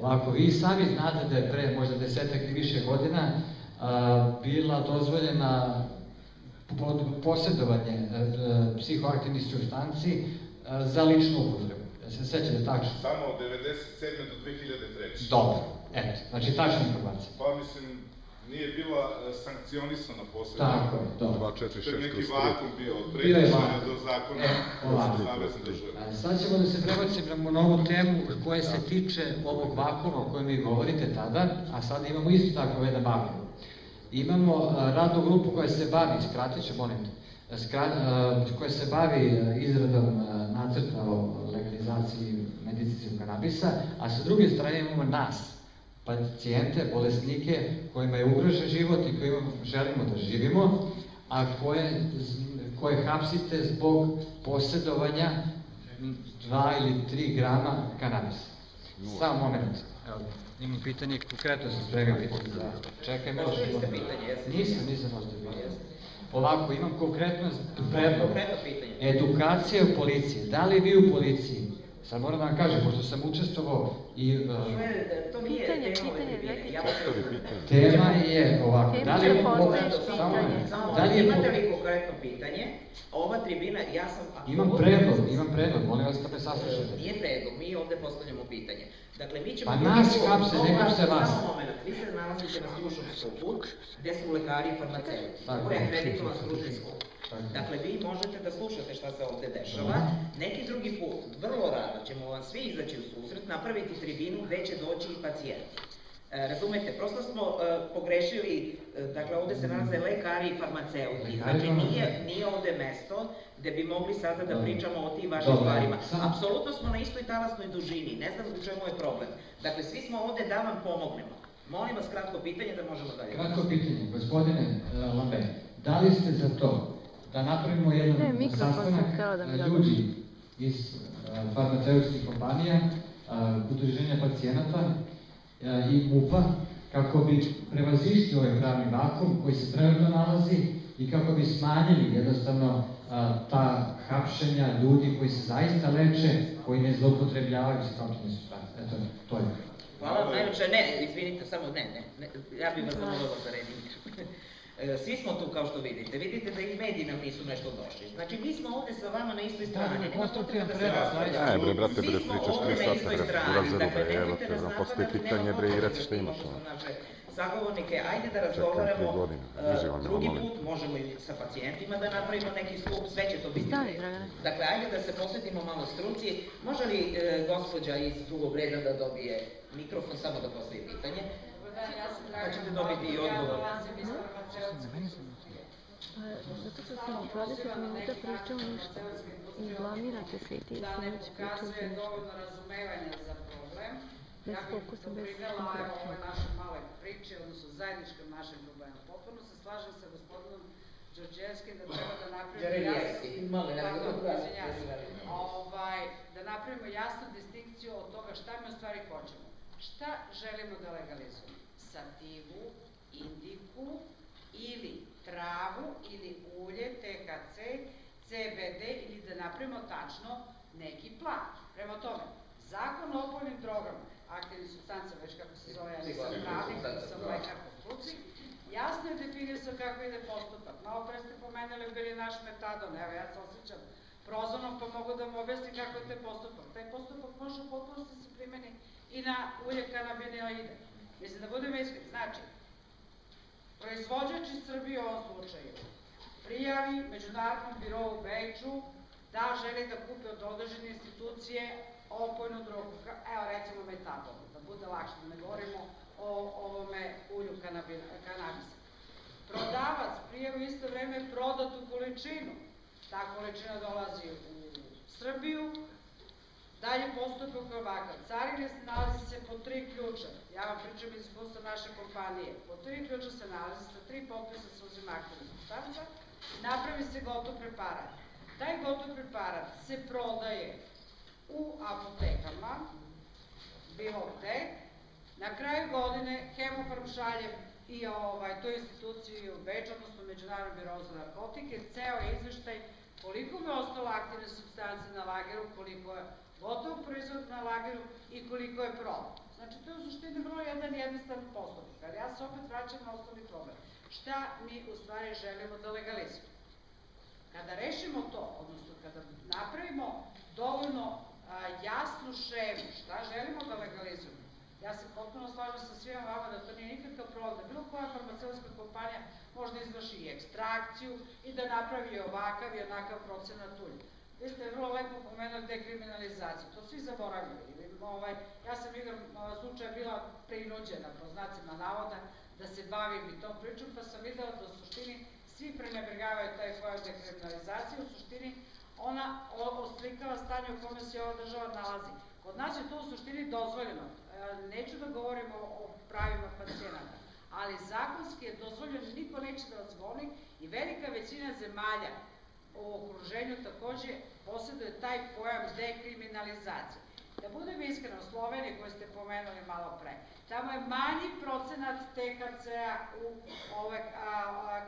Ovako, vi sami znate da je pre možda 10 i više godina bila dozvoljena posjedovanje psihoaktivnih supstanci za ličnu upotrebu. Se sećate tačno? Samo od 1997. do 2003. Dobro, eto, znači tačna informacija. Pa mislim, nije bila sankcionisana posebno. Tako je, dobro. 246 To je neki vakum bio od Bio je prekršaja vakum. do zakona savezne države. Sad ćemo da se prebacimo na ovu temu koja se tiče ovog vakuma o kojem vi govorite tada, a sada imamo isto tako jedan vakum. Imamo radnu grupu koja se bavi, skratit ću, molim te, koja se bavi izradom nacrta o legalizaciji medicinskog kanabisa, a sa druge strane imamo nas, pacijente, bolesnike kojima je ugrožen život i kojima želimo da živimo, a koje hapsite zbog posjedovanja 2 ili 3 grama kanabisa. Samo moment. Imam pitanje, konkretno sam spremio pitanje za... Čekaj, malo što imam... Nisam ostavio. Ovako, imam konkretno predlog. Edukacija u policiji. Da li vi u policiji? Sad moram da vam kažem, pošto sam učestvovao i... To nije tema ove tribine. Tema je ovako. Da li imate li konkretno pitanje? Ova tribina, ja sam... Imam predlog, molim vas da me saslušate. Nije predlog, mi ovde postavljamo pitanje. Dakle, mi ćemo... Pa nas hapse, ne hapse vas. Samo moment, vi se nalazite na stručnom skupu, gde su lekari i farmaceuti. Ovo je akreditovan stručni skup. Dakle, vi možete da slušate šta se ovde dešava. Neki drugi put, vrlo rado ćemo vam svi izaći u susret, napraviti tribinu gde će doći i pacijenti. Razumete, prosto smo pogrešili, dakle ovde se nalaze lekari i farmaceuti, znači nije ovde mesto gde bi mogli sada da pričamo o tim vašim stvarima. Apsolutno smo na istoj talasnoj dužini, ne znam u čemu je problem. Dakle, svi smo ovde da vam pomognemo. Molim vas kratko pitanje da možemo dalje. Kratko pitanje, gospodine Lambert, da li ste za to da napravimo jedan sastanak ljudi iz farmaceutskih kompanija, udruženja pacijenata i MUP-a, kako bi prevazišli ovaj pravni vakum koji se trenutno nalazi i kako bi smanjili jednostavno ta hapšenja ljudi koji se zaista leče, koji ne zloupotrebljavaju psihoaktivne supstance. Eto, to je. Hvala, najljepše, izvinite, samo ne, ja bih vas zamolila za redim. Svi smo tu, kao što vidite. Vidite da i mediji nam nisu nešto došli. Znači, mi smo ovde sa vama na istoj strani. Nema potrebe da se razvojamo. Ne, bre, brate, bre, pričaš 3 sata, bre, urazeru, bre, evo te, bre, postoji pitanje, bre, i reci šta imaš. Sagovornike, ajde da razgovaramo drugi put, možemo i sa pacijentima da napravimo neki skup, sve će to biti. Dakle, ajde da se posvetimo malo struci. Može li gospođa iz drugog reda da dobije mikrofon, samo da postavi pitanje? Pa ćete dobiti i odgovor. Zato što sam 20 minuta pričao ništa i blamirate se i ti sam već pričao za ništa. Bez fokusa, bez konkretno. Ove naše male priče, odnosno zajedničkom našem problemu. Potpuno se slažem sa gospodinom Đorđevskim da treba da napravimo jasnu distinkciju od toga šta mi u stvari hoćemo. Šta želimo da legalizujemo? Sativu, indiku ili travu ili ulje, THC, CBD ili da napravimo tačno neki plan. Prema tome, Zakon o opojnim drogama, aktivne supstance, već kako se zove, ja nisam pravnik, sam lekar po struci, jasno je definisao kako ide postupak. Malo pre ste pomenuli bili naš metadon, evo ja se osjećam prozvanom pa mogu da vam objasnim kako je taj postupak. Taj postupak može u potpunosti se primeni i na ulje kanabinoide. Mislim da budemo iskreni, znači, proizvođač iz Srbije u ovom slučaju prijavi Međunarodnom birovu u Beču da želi da kupe od određene institucije opojnu drogu, evo recimo metadon, da bude lakše, da ne govorimo o ovome ulju kanabisa. Prodavac prijavi isto vreme prodatu količinu, ta količina dolazi u Srbiju, dalje postupak ovakav. Carine se nalazi se po 3 ključa, ja vam pričam iz iskustva naše kompanije, po 3 ključa se nalazi, sa 3 popisa se uzima aktivna supstanca, napravi se gotov preparat. Taj gotov preparat se prodaje u apotekama, bilo gde, na kraju godine Hemofarm šalje i toj instituciji u Beču, odnosno Međunarodnom birovu za narkotike, ceo izveštaj koliko mi je ostalo aktivne supstance na lageru, koliko je gotov proizvod na lageru i koliko je prodat. Znači, to je u suštini vrlo jednostavan postupak, ali ja se opet vraćam na osnovni problem. Šta mi u stvari želimo da legalizujemo? Kada rešimo to, odnosno kada napravimo dovoljno jasnu šemu, šta želimo da legalizujemo, ja se potpuno slažem sa svima vama da to nije nikakav problem, da bilo koja farmaceutska kompanija može da izvrši i ekstrakciju i da napravi ovakav i onakav procenat ulja. Vi ste vrlo lepo pomenuli dekriminalizaciju, to svi zaboravljaju. Ja sam igrom slučaja bila prinuđena, po znacima navoda, da se bavim i tom pričom, pa sam videla da u suštini svi prenebregavaju taj pojam dekriminalizacije, u suštini ona oslikava stanje u kome se ova država nalazi. Kod nas je to u suštini dozvoljeno. neću da govorim o pravima pacijenata, ali zakonski je dozvoljeno, niko neće da vas goni i velika većina zemalja u okruženju takođe posjeduje taj pojam dekriminalizacije. Da budem iskrena, u Sloveniji koju ste pomenuli malo pre, tamo je manji procenat THC-a u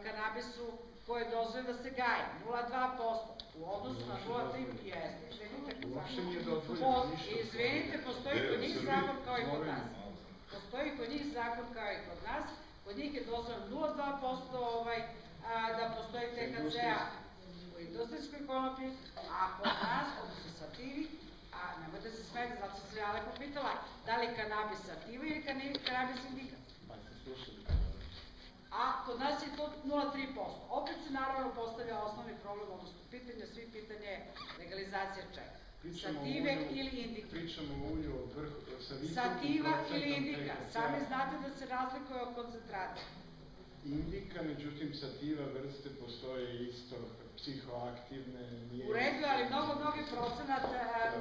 kanabisu koje je dozvoljeno da se gaje, 0,2%, u odnosu na 0,3%, jeste, izvinite, postoji kod njih zakon kao i kod nas. Postoji kod njih zakon kao i kod nas, kod njih je dozvoljeno 0,2% da postoji THC-a u industrijskoj konoplji, a kod nas, odnosno sativi, a nemojte se smeti, zato sam se ja lepo pitala, da li kanabis sativa ili kanabis indika. A kod nas je to 0,3%. Opet se naravno postavlja osnovni problem, odnosno pitanje, svi pitanje legalizacije čega. Sative ili indika. Pričamo o ulju od vrhu, sa visokim sativa ili procentom indika. THC-a. Sami znate da se razlikuje od koncentracije. Indika, međutim, sativa vrste postoje isto psihoaktivne. U redu, ali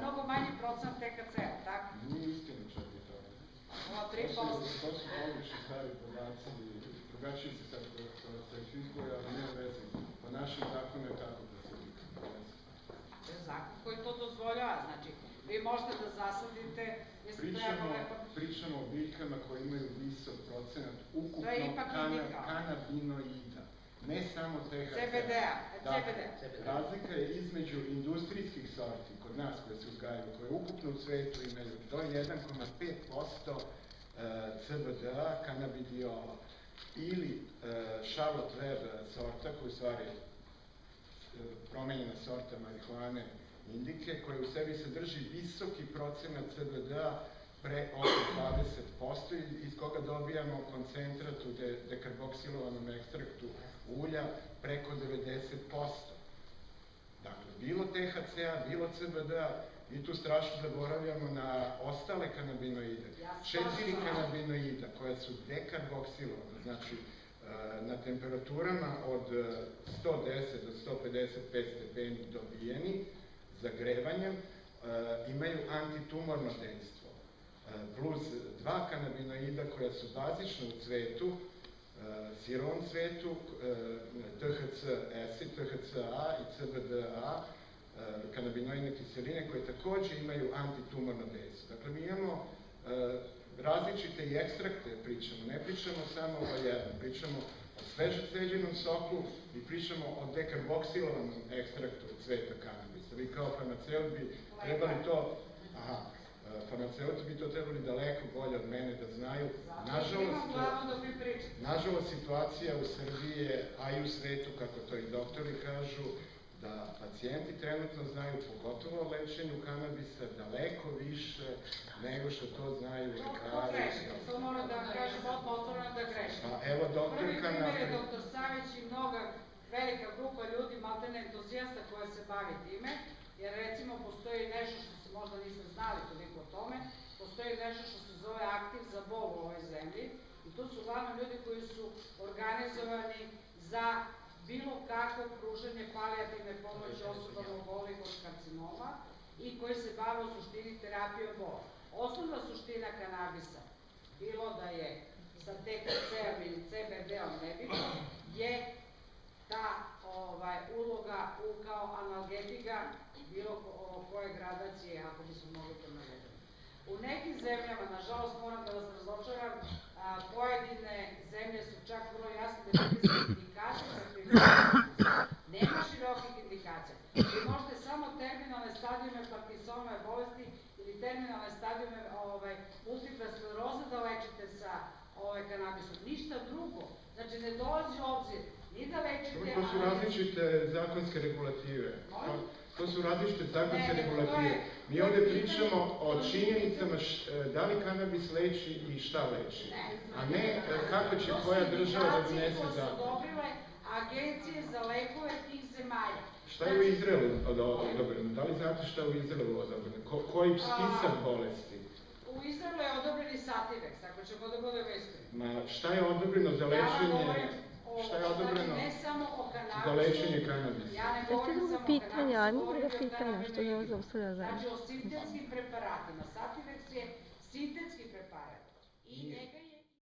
mnogo manji procenat THC-a, tako? Nije istina čak i to. 0,3%. To su obični stari podaci, drugačije se sad klasifikuje, ali nema veze. Po našem zakonu je tako da se To je zakon koji to dozvoljava, znači, vi možete da zasadite, Pričamo o biljkama koje imaju visok procenat ukupnog kanabinoida, ne samo THC. CBD-a. Razlika je između industrijskih sorti, kod nas koje se uzgajaju, koje ukupno u svetu imaju do 1,5% CBD-a, kanabidiola, ili Charlotte Web sorta, koja je u stvari promenjena sorta marihuane indike, koja u sebi sadrži visoki procenat CBD-a oko 20%, iz koga dobijamo koncentrat u dekarboksilovanom ekstraktu ulja preko 90%. Dakle, bilo THC-a, bilo CBD-a, i tu strašno zaboravljamo na ostale kanabinoide. 4 kanabinoida koja su dekarboksilovana, znači na temperaturama od 110 do 155 stepeni dobijeni zagrevanjem, imaju antitumorno dejstvo. Plus 2 kanabinoida koja su bazična u cvetu, sirovom cvetu, THC-A i CBD-A, kanabinoidne kiseline koje takođe imaju antitumorno dejstvo. Dakle, mi imamo različite i ekstrakte pričamo, ne pričamo samo o jednom, pričamo o sveže ceđenom soku i pričamo o dekarboksilovanom ekstraktu cveta kanabisa. Vi kao farmaceut bi trebali to, farmaceuti bi to trebali daleko bolje od mene da znaju. Nažalost, situacija u Srbiji je, a i u svetu, kako to i doktori kažu, da pacijenti trenutno znaju, pogotovo o lečenju kanabisa, daleko više nego što to znaju lekari. To moram da vam kažem, otvoreno da grešim. Evo, doktorka... Prvi primjer je doktor Savić i mnoga velika grupa ljudi, maltene entuzijasta koja se bavi time, jer recimo postoji nešto što se možda niste znali toliko o tome, postoji nešto što se zove aktiv za bol u ovoj zemlji i to su uglavnom ljudi koji su organizovani za bilo kakvo pružanje palijativne pomoći osobama obolelih od karcinoma i koji se bave u suštini terapijom bola. Osnovna suština kanabisa, bilo da je sa THC-om ili CBD-om nebitno, je ta uloga kao analgetika bilo koje gradacije, ako bi smo mogli to navedati. U nekim zemljama, nažalost moram da vas razočaram, pojedine zemlje su čak vrlo jasne definisane indikacije za kriminalizaciju. Nema širokih indikacija. Vi možete samo terminalne stadijume Parkinsonove bolesti ili terminalne stadijume multiple skleroze da lečite sa kanabisom. Ništa drugo. Znači, ne dolazi u obzir ni da lečite... To su različite zakonske regulative. To su različite zakonske regulative. Mi ovde pričamo o činjenicama da li kanabis leči i šta leči, a ne kako će koja država da donese zakon. To su odobrile agencije za lekove tih zemalja. Šta je u Izraelu odobreno? Da li znate šta je u Izraelu odobreno? Koji spisak bolesti? U Izraelu je odobren i Sativex, ako ćemo da budemo iskreni. Šta je odobreno za lečenje? Šta je odobreno za lečenje kanabisa? Ja ne govorim samo o pitanja, ajmo da pitanja, što ne zaustavlja zajedno. Znači o sintetskim preparatima. Sativex je sintetski preparat i Nije. njega